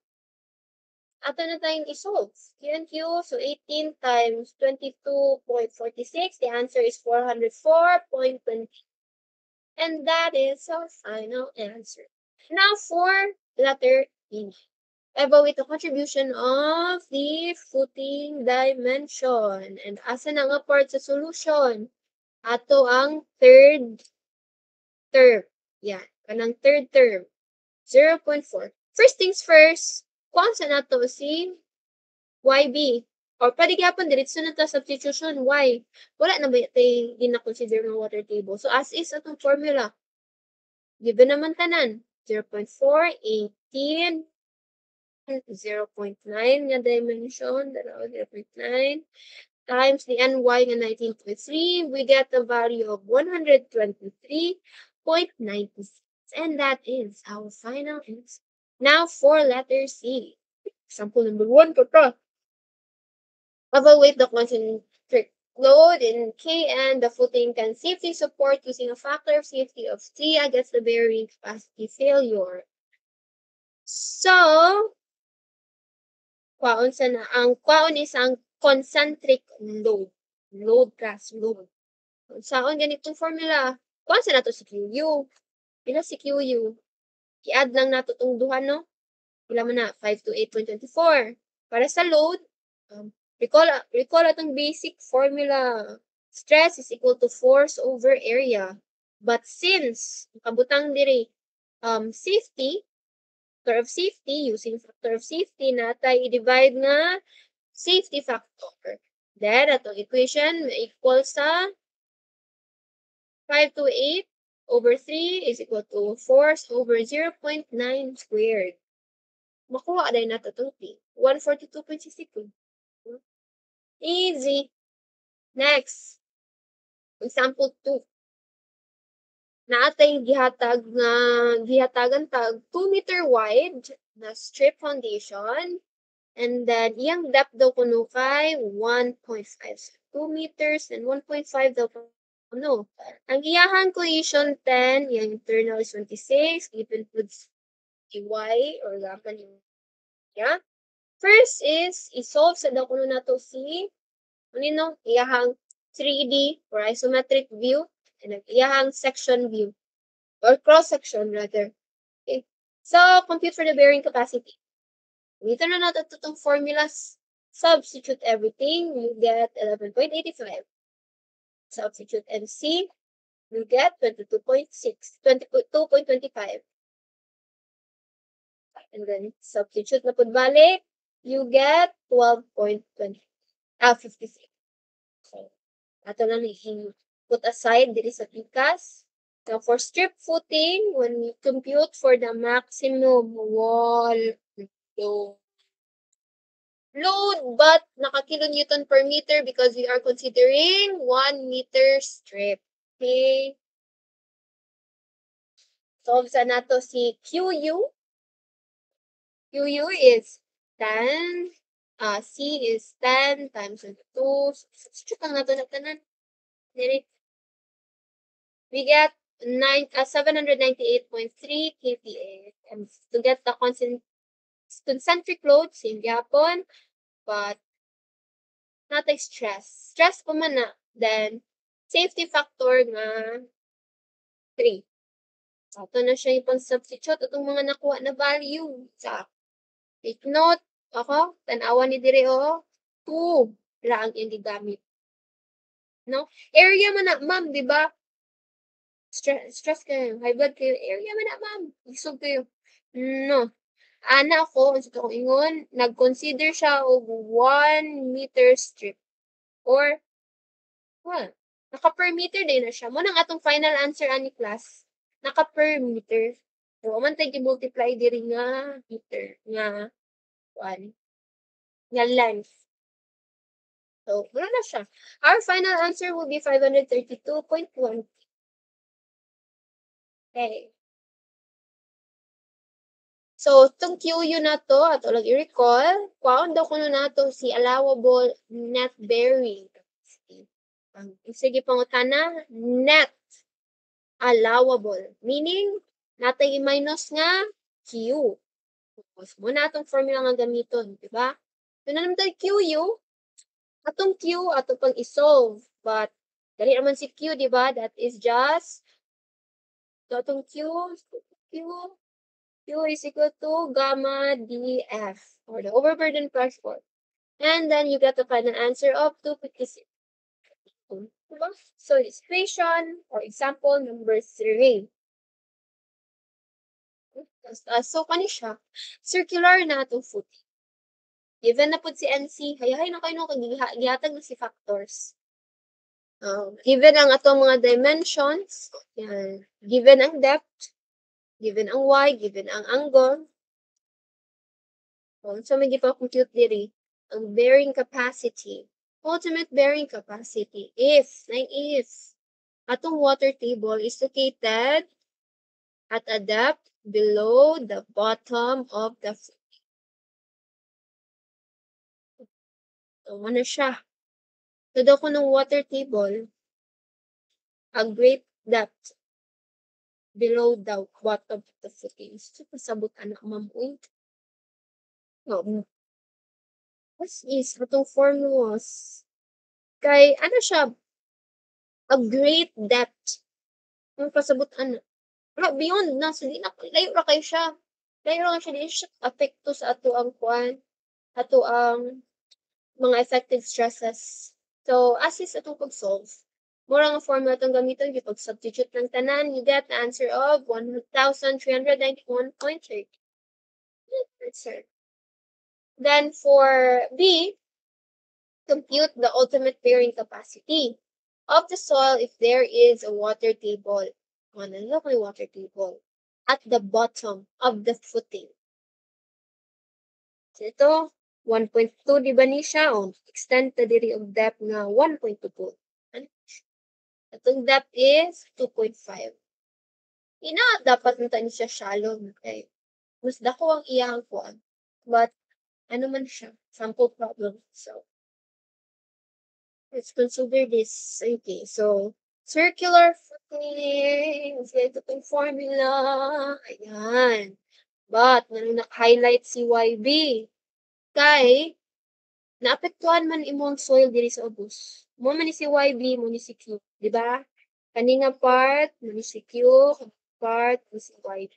Ato na tayong isolve. Q and Q, so 18 times 22.46. The answer is 404.20. And that is our final answer. Now for letter E. Evaluate the contribution of the footing dimension. And asa na nga part sa solution? Ato ang third term. Yan. Kanang third term. 0.4. First things first, kung sa nato si YB. Or pwede gyapon diretso na ta substitution Y. Wala na ba tay gina-consider ng water table. So as is atong formula. Given naman tanan 0.4, 18, 0.9 nga dimension, 0.9 times the NY nga 19.3, we get a value of 123.96. And that is our final answer. Now for letter C. Example number 1 ko to. Evaluate the concentric load in Kn. The footing can safely support using a factor of safety of 3 against the bearing capacity failure. So, ang kwaon is ang concentric load. Load class load. Saon ganitong formula? Kuan sa nato si QU. Pila si QU? I-add lang nato tong duha, no? Pila man na? 5 to 8.24. Para sa load, recall atong basic formula. Stress is equal to force over area. But since kabutang diri safety, factor of safety, using factor of safety natay i-divide nga safety factor. Then atong equation equal sa 5 to 8 over 3 is equal to force over 0.9 squared. Makuha day nato itong P. 142.62. Easy. Next. Example 2. Naatay gihatagan tag 2 meter wide na strip foundation. And then, iyang depth daw kuno kay 1.5. 2 meters and 1.5 daw kuno. Ang iyahang cohesion 10, yung internal is 26, given includes y or lapan yung yeah. First is, isolve sa daw kuno nato si, ano iyahang 3D or isometric view, and ang iyahang section view, or cross-section rather. Okay. So, compute for the bearing capacity. Dito na natin itong formulas. Substitute everything. You get 11.85. Substitute MC. You get 22.6. 22.25. And then, substitute na balik. You get 12.20. 56. So, ato na put aside diri sa pikas. Now, for strip footing, when we compute for the maximum wall load, but naka-kilonewton per meter because we are considering 1 meter strip. Okay? Solve sa nato si QU. QU is 10. C is 10 times 2. Substitute lang nato na tanan. We get 798.3 kPa. And to get the concentric load, same gyapon, but natay stress. Stress pa man na. Then, safety factor nga 3. Ato na siya yung substitute itong mga nakuha na value. Take note, ako, tanawa ni dire o, 2 lang yung gigamit. No? Area man na, ma'am, di ba? Stress kayo, high blood kayo, area man na, ma'am. Isog kayo. No. Ana ako, ang ko ingon, nag-consider siya og 1 meter strip. Or, naka-per meter din na siya. Muna nga atong final answer ani class. Naka-per meter. So, man tayo multiply diri nga meter. Nga, 1. Nga length. So, wala na siya. Our final answer will be 532.1. Okay. So, itong QU na to, ato lang i-recall, kuhaan daw kuno na to si allowable net bearing. Sige pangutana, net allowable. Meaning, natay i-minus nga Q. Tapos, muna itong formula nga gamiton, di ba? So, na naman tayo QU. Atong Q, ato pang isolve. But, dali naman si Q, di ba? That is just, so atong Q is equal to gamma dF, or the overburden pressure. And then you get the final answer of 256. Diba? So, this equation, or example number 3. So, kani siya, circular na itong footing. Given na po si NC, hayahay na kayo nung gihatag na si factors. Given ang atong mga dimensions, yan. Given ang depth, given ang y, given ang angle. So, may gipa-compute diri ang bearing capacity. Ultimate bearing capacity if atong water table is located at a depth below the bottom of the footing. So, ano siya? So, daw ko ng water table, a great depth below the bottom of the footing. So, pasabot anak mamuin. No. What is atong formulas? Kay, ano siya? A great depth. Yung pasabot anak. Beyond na, so di na, layo ra kayo siya. Layo ra siya, di siya apekto sa ato ang ato ang mga effective stresses. So, as is atong pag-solve, mura nga formula itong gamitin, yung pag-substitute ng tanan, you get the answer of 1,391.30. Answer. Then, for B, compute the ultimate bearing capacity of the soil if there is a water table. Look at the water table at the bottom of the footing. So, ito, 1.2, di ba ni siya? Extend ta diri og depth nga 1.2. Itong depth is 2.5. Dapat nita ni siya shallow. Okay. Mas dako ang iyang kuan. But, ano man siya? Sample problem. So, let's consider this. Okay, so, circular footing. Ito itong formula. Ayan. But, naka-highlight si YB. Kay, naapektuhan man imong soil diri sa ubos. Mo man ni si YB, mo ni si Q, di ba? Kani nga part, mo ni si Q, part mo si YB.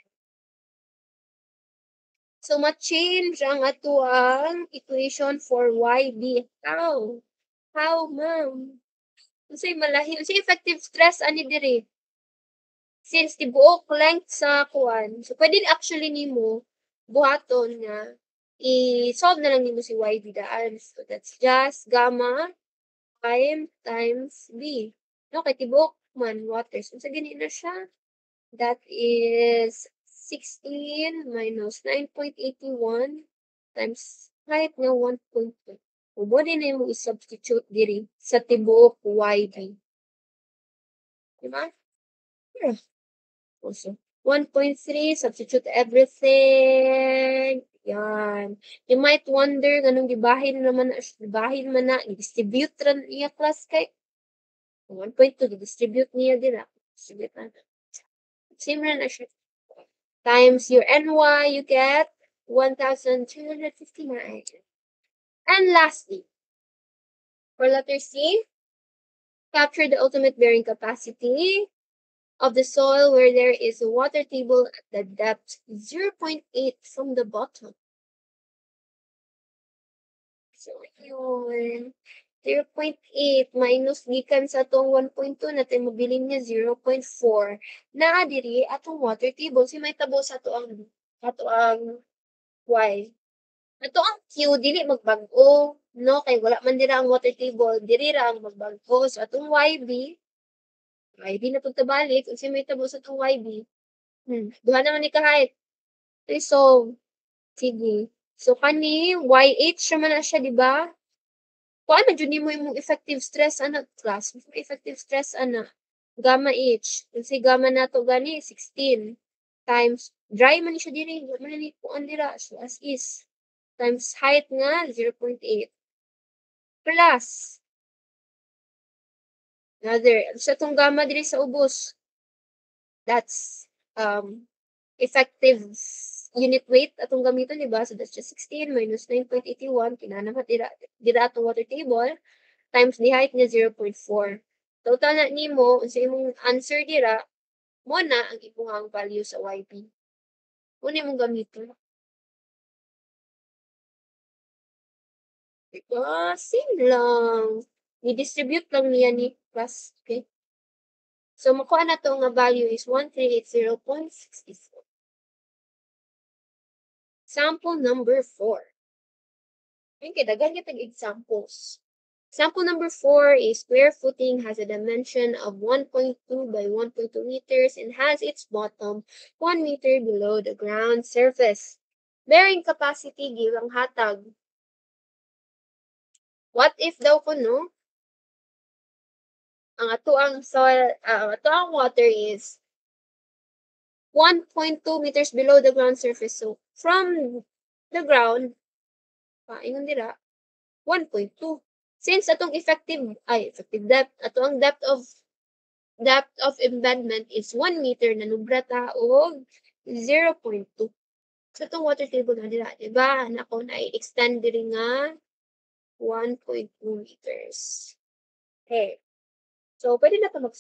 So, ma-change ang ato ang equation for YB. How? How, ma'am? Unsay malahi, unsay effective stress ani diri? Since tibuok length sa kuan, so pwede actually nimo buhaton nga i-solve na lang nimo si YB daan. So, that's just gamma prime times B. No, kay tibuok man water. So, sa gani na siya. That is 16 minus 9.81 times height nga 1.2. Mo din na mo i-substitute diri sa tibuok YB. Diba? Yeah. Also, 1.3, substitute everything. Yan. You might wonder, ganun gibahin naman na, gibahin man na, i-distribute ran iya class kay 1.2, i-distribute niya dira. Distribute na. Same ran na siya. Times your NY, you get 1,259. And lastly, for letter C, capture the ultimate bearing capacity of the soil where there is a water table at the depth 0.8 from the bottom. So, yun. 0.8 minus gikan sa atong 1.2 natin mabilin niya 0.4 na diri atong water table si may tabo sa ato ang y. Ato ang q dili magbag-o no kay wala man dira ang water table diri ra ang magbag-o so atong YB na pagtabalik kung si may tabo sa atong YB duha naman ni kahit so sige so kani YH naman na siya di ba? Kuan man jud nimo imong effective stress ana class. Effective stress ana gamma H. Kung si gamma nato gani 16 times dry man siya diri, man ni kuan dira so as is times height nga 0.8 plus another sa tong gamma diri sa ubos. That's effective unit weight atong gamiton di ba? So that's just 16 minus 9.81 kinahanglan dira atong water table times the height nga 0.4. Total na nimo unsa imong answer dira mo na ang imong value sa YP. Una imong gamiton. Diba? Same lang. I-distribute lang niya ni plus. Okay? So, makuha na to nga value is 1380.64. Sample number 4. Okay, daghan kitag examples. Sample number 4 is square footing has a dimension of 1.2 by 1.2 meters and has its bottom 1 meter below the ground surface. Bearing capacity giwang hatag. What if daw ko no? Ang ato ang soil, ato ang water is 1.2 meters below the ground surface. So, from the ground, paingon dira, 1.2. Since atong effective depth, ato ang depth of embedment is 1 meter na nubrata og 0.2. So, itong water table na dira, diba? Nako na i-extend diri nga 1.2 meters. Okay. So, pwede na ito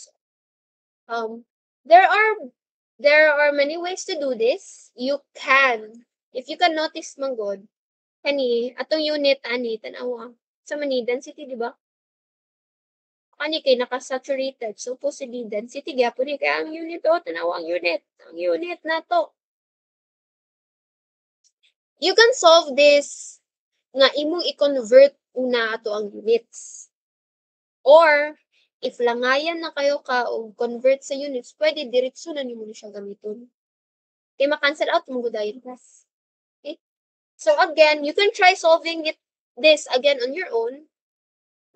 there are many ways to do this. You can, if you can notice man god, kani, atong unit, ani, tanawa, sa mani, density, di ba? Kani kay naka-saturated. So, possibly density, gyapon ni, kaya ang unit, tanawa ang unit. Ang unit na to. You can solve this nga imong i-convert una ato ang units. Or, if langayan na kayo ka o convert sa units, pwede diretso na nimo siya gamiton. Okay, ma-cancel out mo gudayon class. Okay? So again, you can try solving this again on your own.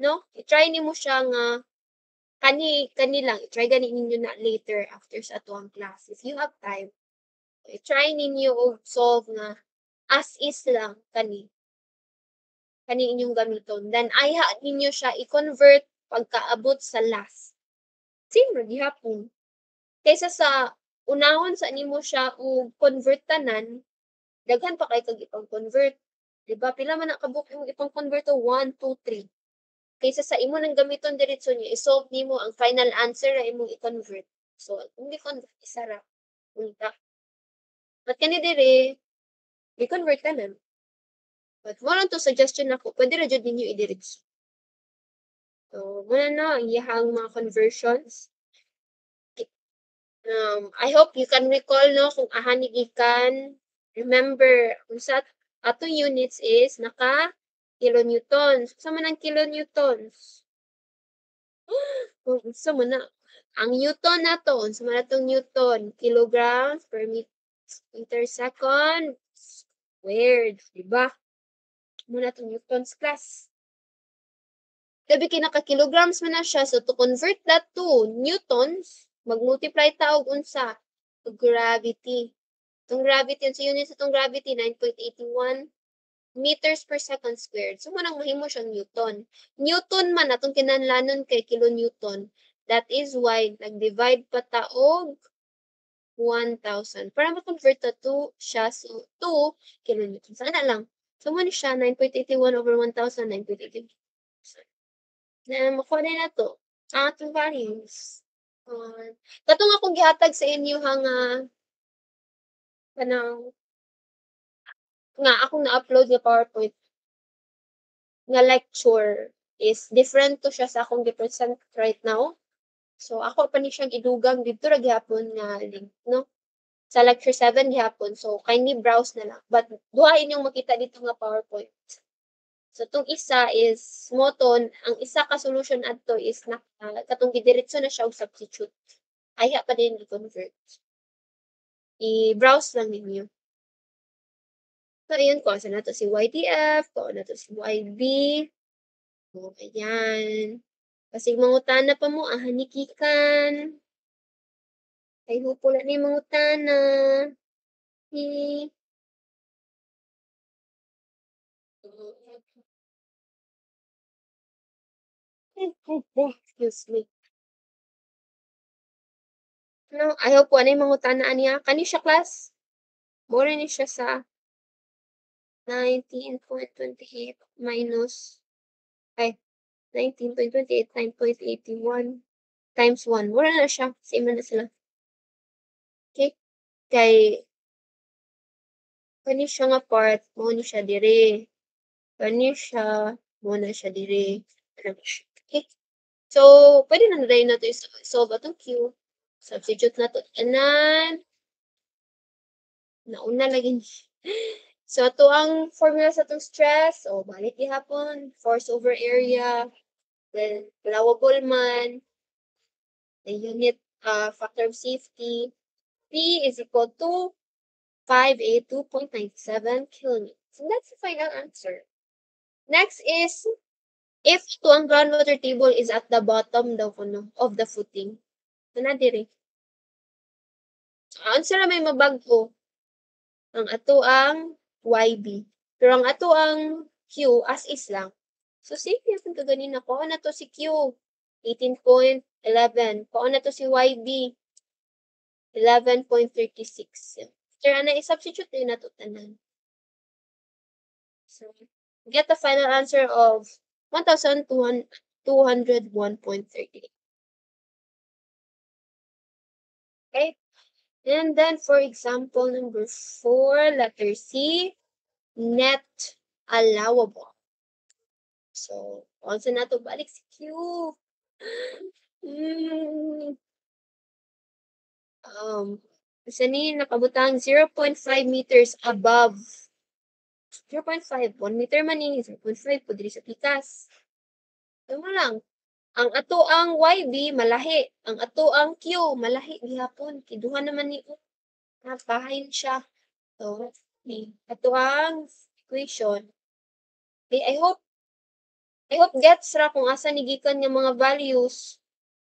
No? I-try nimo siya nga kani lang. I-try gani ninyo na later after sa atuang class. If you have time, i-try ninyo og solve nga as is lang kani inyong gamiton. Then ayha ninyo siya i-convert pagkaabot sa last. Same ra gihapon. Kaysa sa unahon sa nimo siya og convert tanan, daghan pa kay kag ipang-convert. Diba? Pila man na kabuk imong ipang-convert to 1, 2, 3. Kaysa sa imo nang gamiton diretso niya, i-solve nimo ang final answer na imong i-convert. So, kung di-convert, isa ra. Unta. But kani diri, i-convert ka na. But mo lang to suggestion ako, pwede ra jud ninyo i-diretso. So, muna na ang iyahang mga conversions. I hope you can recall no kung ahani gikan. Remember, kung sa atong units is naka kilonewtons. Sa man ang kilonewtons? Kung sa man na Ang Newton na to, unsa man atong Newton, kilograms per meter second squared, di ba? Muna itong Newton's class. Gabi kinaka-kilograms man na siya. So, to convert that to Newtons, mag-multiply ta og unsa? To gravity. Itong gravity, sa units itong gravity, 9.81 meters per second squared. So, manang mahimo siyang Newton. Newton man, atong kinanlanon kay kilonewton. That is why, nag-divide pa ta og 1,000. Para ma-convert ta to siya, so, to kilonewton. Sana lang. So, man siya, 9.81 over 1,000, 9.81. Na makuha na to. Ang atong values. Katong akong gihatag sa inyo nga kanang nga akong na-upload nga PowerPoint nga lecture is different to siya sa akong gi-present right now. So ako pa ni siyang idugang dito ra gihapon nga link, no? Sa lecture 7 gihapon. So kindly browse na lang. But duha inyong makita dito nga PowerPoint. So tong isa is moton, ang isa ka solution adto is katong gidiretso na siya og substitute. Aya pa din i-convert. I-browse lang ninyo. So, ayun, kuha na to si YTF, kuha na to si YB. O, ayan. Kasi mangutana pa mo, hanikikan. Ay, hupula ni mangutana. Hi. Excuse me. No, ayaw po, ano yung mangutana niya? Kani siya, class? Mura ni siya sa 19.28 minus, ay, 19.28 9.81 times 1. Mura na siya. Same na sila. Okay? Kay, kani siya nga part, mo ni siya dire. Kani siya, mo na siya dire. Okay? So, pwede na rin na to solve atong Q. Substitute na to. Tanan. Nauna lagi ni. So, ito ang formula sa itong stress. O, balik ihapon. Force over area. Then, allowable man. The unit factor of safety. P is equal to 582.97 kilonewtons. And that's the final answer. Next is, if ito ang groundwater table is at the bottom daw of the footing. Ito na diri. Answer na may mabag-o. Ang ato ang YB. Pero ang ato ang Q as is lang. So, sige, kung kaganin ako, na to si Q, 18.11. Kung na to si YB, 11.36. Tira na, i-substitute din na to tanan. So, get the final answer of 1,201.38. Okay? And then, for example, number 4, letter C, net allowable. So, onsa na to balik si Q. Isa ni nakabutang 0.5 meters above 0.5, 1 meter man ni 0.5 po diri sa pikas. Tama lang. Ang ato ang YB malahi, ang ato ang Q malahi gihapon. Kiduha naman ni napahain siya. So, ato ang equation. Okay, I hope gets ra kung asa ni gikan nga mga values.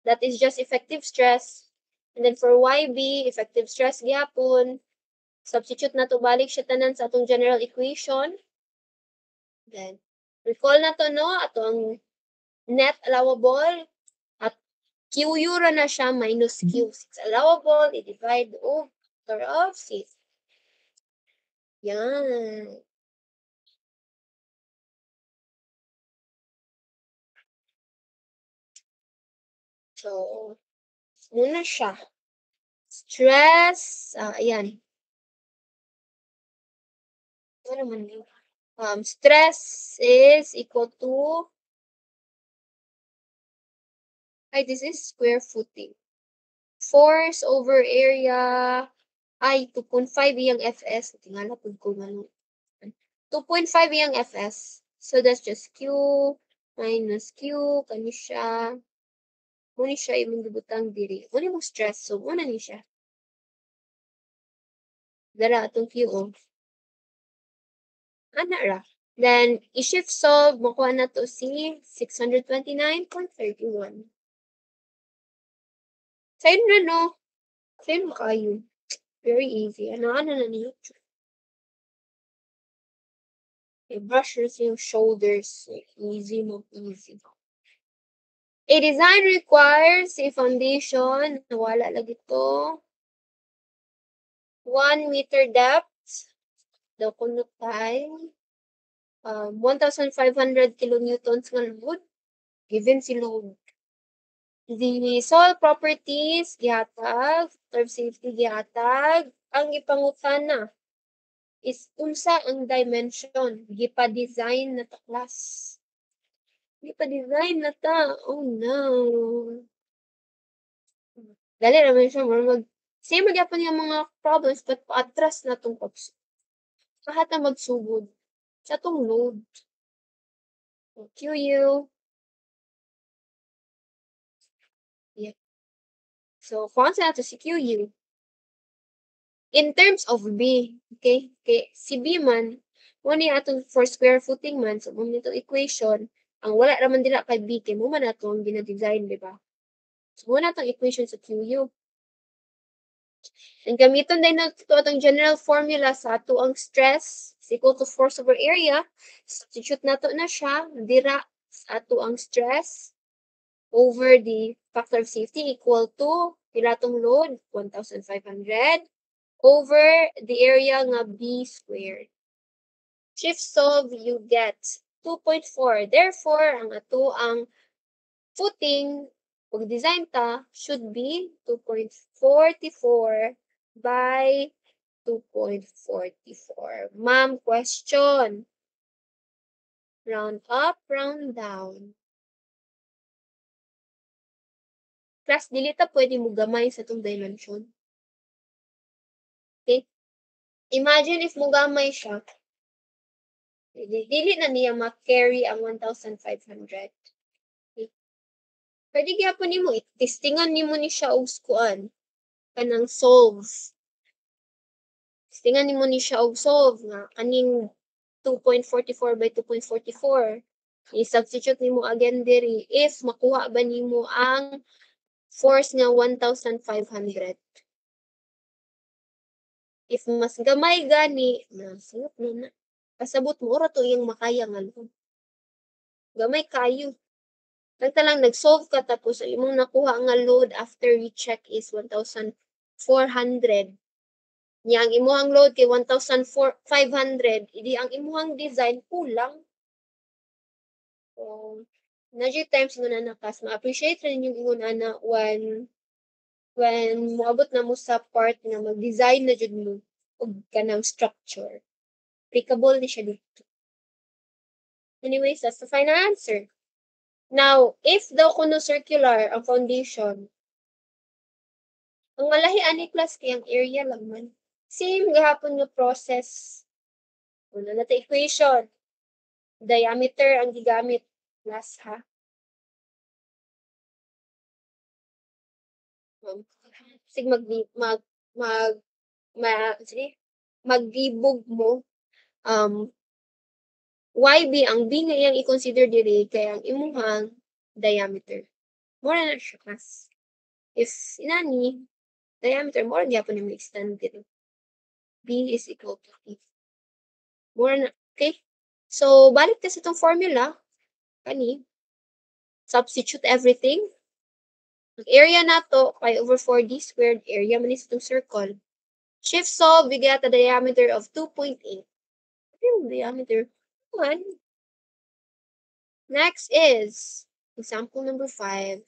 That is just effective stress. And then for YB, effective stress gihapon. Substitute na to balik siya tanan sa atong general equation. Then, recall na to, no? Atong net allowable at QU ra na siya minus Q. It's allowable, i-divide o factor of 6. Yan. So, muna siya. Stress, ayan. Ano naman yun? Stress is equal to, this is square footing. Force over area, 2.5 iyang Fs. Tingala po ko ano. 2.5 iyang Fs. So, that's just Q minus Q. Kani siya. Muna siya imong gibutang diri. Muna mo stress. So, muna ni siya. Dara atong QO. Ana ra. Then, i-shift solve, makuha na to si 629.31. Sa'yo na, no? Sa'yo mo kayo. Very easy. Ano na niyo? I-brush your shoulders. Easy mo, easy. A design requires a foundation. Nawala lagi to. 1 meter depth. Daw kuno tayo. 1,500 kilonewtons nga load. Given si load. The soil properties, gihatag. Term safety, gihatag. Ang ipangutana is unsa ang dimension. Gipa-design na ta class. Gipa-design na ta. Oh no. Dali naman siya. Same magyapon yung mga problems but paatras na itong pagsugod. Lahat na magsugod sa itong load. QU. Yeah. So, kung saan nato si QU. In terms of B, okay? Si B man, muna yung atong for square footing man, so muna itong equation, ang wala naman dila kay B, kay mo man nato ang gina-design, di ba? So, muna itong equation sa QU. And gamiton din na ito atong general formula sa ato ang stress is equal to force over area. Substitute nato na siya, dira sa ato ang stress over the factor of safety equal to pilatong load, 1,500 over the area nga B squared. Shift solve, you get 2.4. Therefore, ang ato ang footing pag design ta should be 2.44 by 2.44. Ma'am, question. Round up, round down. Class, dili ta pwede mo gamay sa itong dimension. Okay? Imagine if mo gamay siya, dili na niya ma-carry ang 1,500. Okay? Pwede gyapon nimo testingan nimo ni siya og skuan kanang solve. Testingan nimo ni siya og solve nga kaning 2.44 by 2.44. I-substitute nimo again diri if makuha ba nimo ang force nga 1,500. If mas gamay gani, nasayot na. Pasabot mo ora to yung makaya nga load. Gamay kayo. Lang nag-solve ka tapos ang imong nakuha nga load after we check is 1,400. Nya ang imuhang load kay 1,500, idi ang imuhang design kulang. So, najud times nga na kas ma-appreciate rin yung ingon ana when moabot na mo sa part nga mag-design na jud mo og kanang structure. Applicable ni siya dito. Anyways, that's the final answer. Now, if daw kuno circular ang foundation, ang malahi ani class kay ang area lang man. Same gahapon nga process. Una na ta equation. Diameter ang gigamit class ha. Sig maglibog mo YB ang B nga iyang i-consider diri kay ang imuhang diameter. Mura na siya class. If inani diameter more gyapon yung extend dito. B is equal to E. Mura na, okay? So balik ta sa itong formula kani substitute everything. Ang area nato pi over 4D squared, area man is itong circle. Shift solve, we get a diameter of 2.8. Yung diameter 1. Next is example number 5.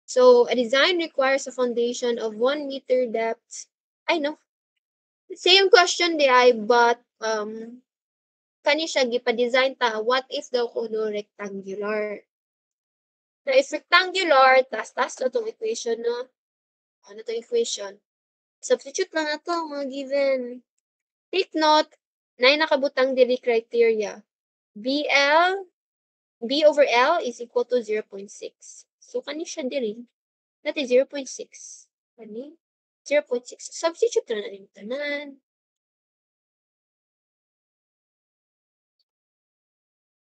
So, a design requires a foundation of 1 meter depth. I know. Same question di ay, but kani siya gipa-design ta, what if daw kuno rectangular? Na if rectangular, tas na itong equation, no? Ano itong equation? Substitute lang na to, mga given. Take note, na nakabutang dili criteria. B over L is equal to 0.6. So, kani siya diri. That is 0.6. Kani? 0.6. Substitute na yung tanan.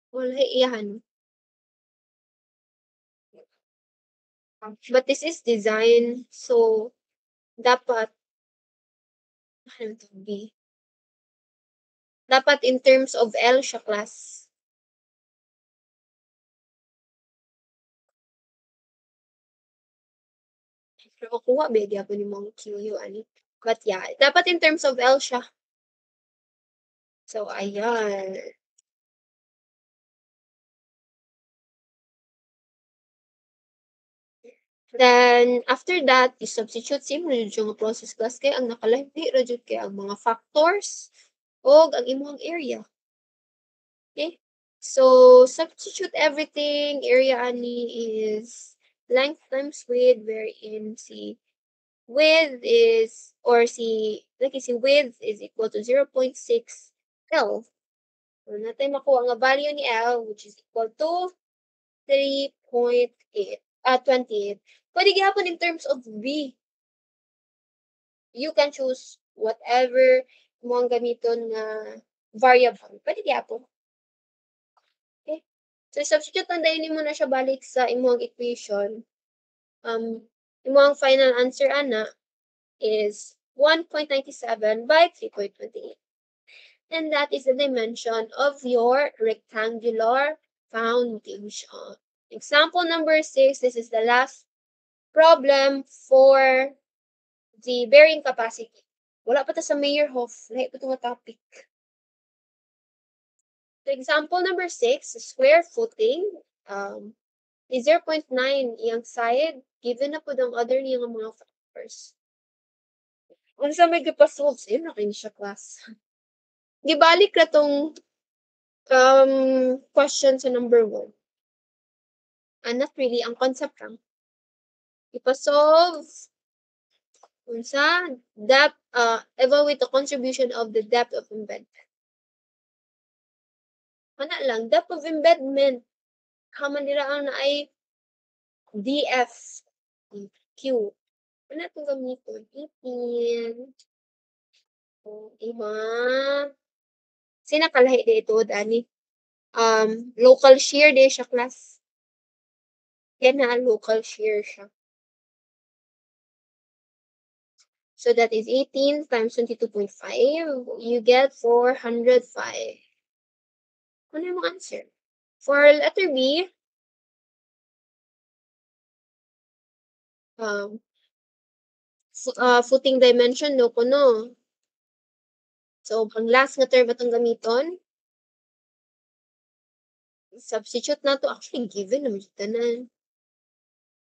Wala iyahan. But this is design. So, dapat, ano to be? Dapat in terms of L siya class. Pero makuha, bedi ako ni mga QU, ani. But yeah, dapat in terms of L siya. So, ayan. Then, after that, i-substitute same ra jud yung process class kay ang nakalahi ra jud kay ang mga factors o ang imong area. Okay? So, substitute everything. Area ani is length times width, wherein si width is, or si, like si width is equal to 0.6 L. So, natin makuha nga value ni L, which is equal to 3.8, 28. Pwede gihapon in terms of V. You can choose whatever mo ang gamiton nga variable. Pwede gihapon. Okay? So, substitute lang dahil mo na siya balik sa imong equation. Imong final answer, ana, is 1.97 by 3.28. And that is the dimension of your rectangular foundation. Example number 6, this is the last problem for the bearing capacity. Wala pa ta sa Meyerhof. Lahi pa itong topic. So example number 6, square footing. Is 0.9 iyang side. Given na po ng other niyang mga factors. Kung sa may gipasolve, yun na kayo siya class. Gibalik na tong question sa number 1. Not really, ang concept lang. Ipasolve unsa depth, evaluate the contribution of the depth of embedment. Ana lang, depth of embedment. Haman nila ang na ay DF Q. Ano itong gamiton? 18. Diba? Sinakalahi dito, Dani. Local shear din siya, class. Yan na, local shear siya. So that is 18 times 22.5. You get 405. Ano yung answer? For letter B, footing dimension, no ko no. So, ang last nga term atong gamiton, substitute na to. Actually, given naman siya tanan.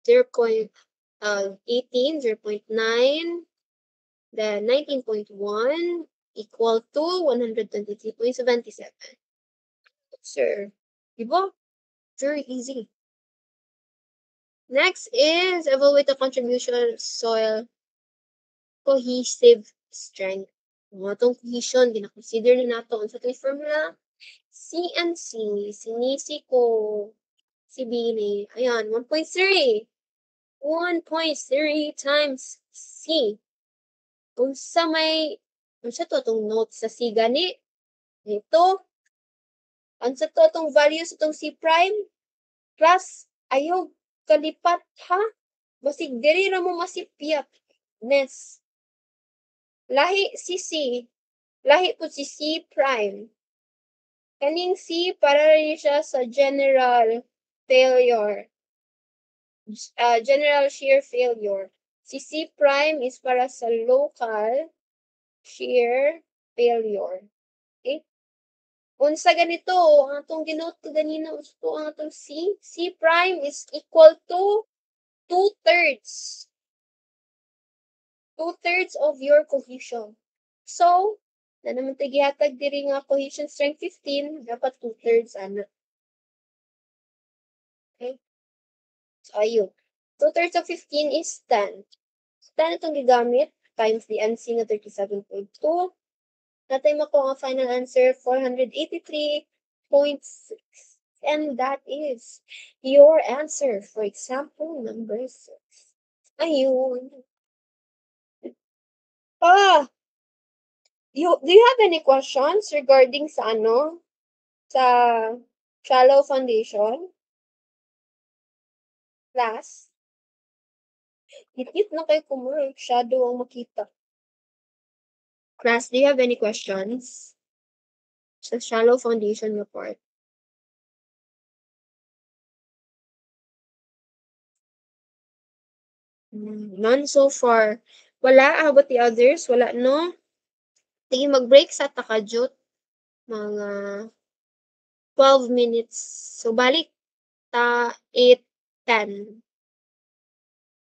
0.18, 0.9, then 19.1 equal to 123.77. Sir, diba? Very easy. Next is evaluate the contribution of soil cohesive strength. Mga itong cohesion, gina-consider na nato sa ito formula. C and C, sinisi ko, si Bini. Ayan, 1.3. 1.3 times C. Unsa to itong note sa C gani? Ito. Unsa to itong value sa itong C prime? Plus, ayaw kalipat ha? Basig diri ra mo masipyat. Nes. Lahi si C. Lahi po si C prime. Kaning C para rin siya sa general failure. General shear failure. Si C prime is para sa local shear failure. Okay? Unsa ganito, ang atong ginote ko ganina, unsa ang atong C? C prime is equal to 2/3. 2/3 of your cohesion. So, na naman tayo gihatag diri nga cohesion strength 15, dapat 2/3 ana. Okay? So, ayun. 2/3 of 15 is 10. So, 10 itong gigamit times the NC na 37.2. Natay mo ko ang final answer, 483.6. And that is your answer for example number 6. Ayun. Ah, do you have any questions regarding sa ano? Sa shallow foundation? Class? Hit na kay kumur. Shadow ang makita. Class, do you have any questions? Sa shallow foundation report? None so far. Wala, how about the others? Wala, no? Sige, mag-break sa takajut. Mga 12 minutes. So, balik ta 8, 10.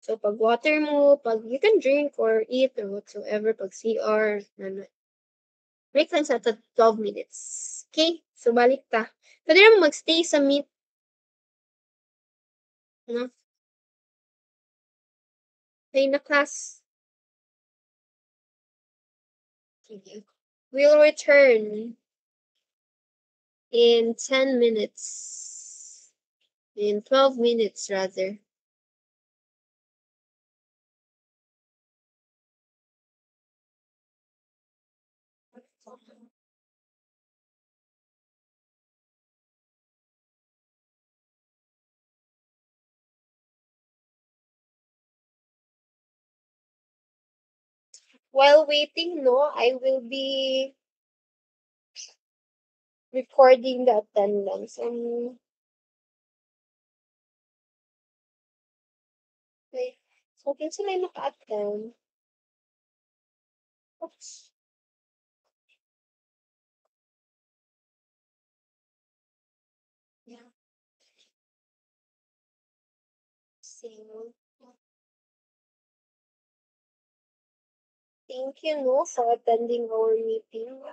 So, pag water mo, pag you can drink or eat or whatsoever, pag CR, break lang sa 12 minutes. Okay? So, balik ta. Pwede naman magstay sa meet. No? Okay na class. Sige. We'll return in 10 minutes. In 12 minutes, rather. While waiting, no, I will be recording the attendance. Wait. So, kung sila yung naka-attend, oops. Yeah. So, thank you, no, for attending our meeting.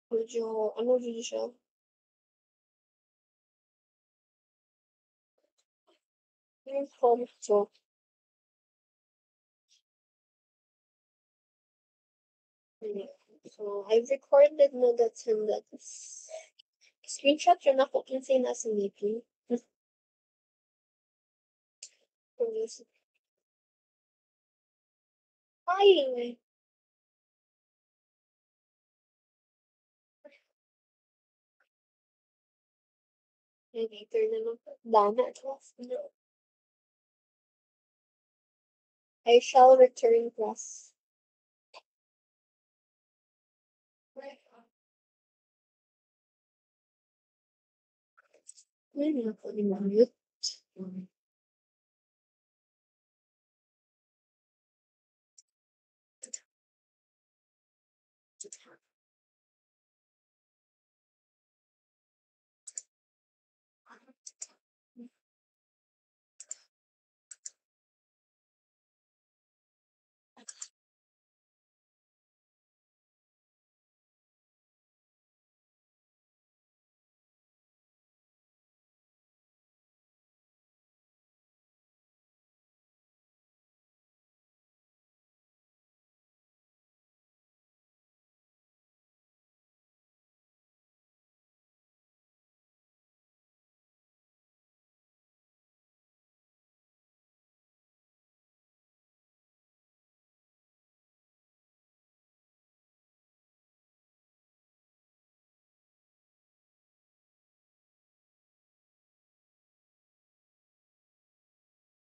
Medyo, ano din siya? Impromptu. So, I've recorded no the attendance. Screenshot yun ako kinsay nasa meeting. Ay! Later naman po. Dana class. No. I shall return class. Hindi na po mute.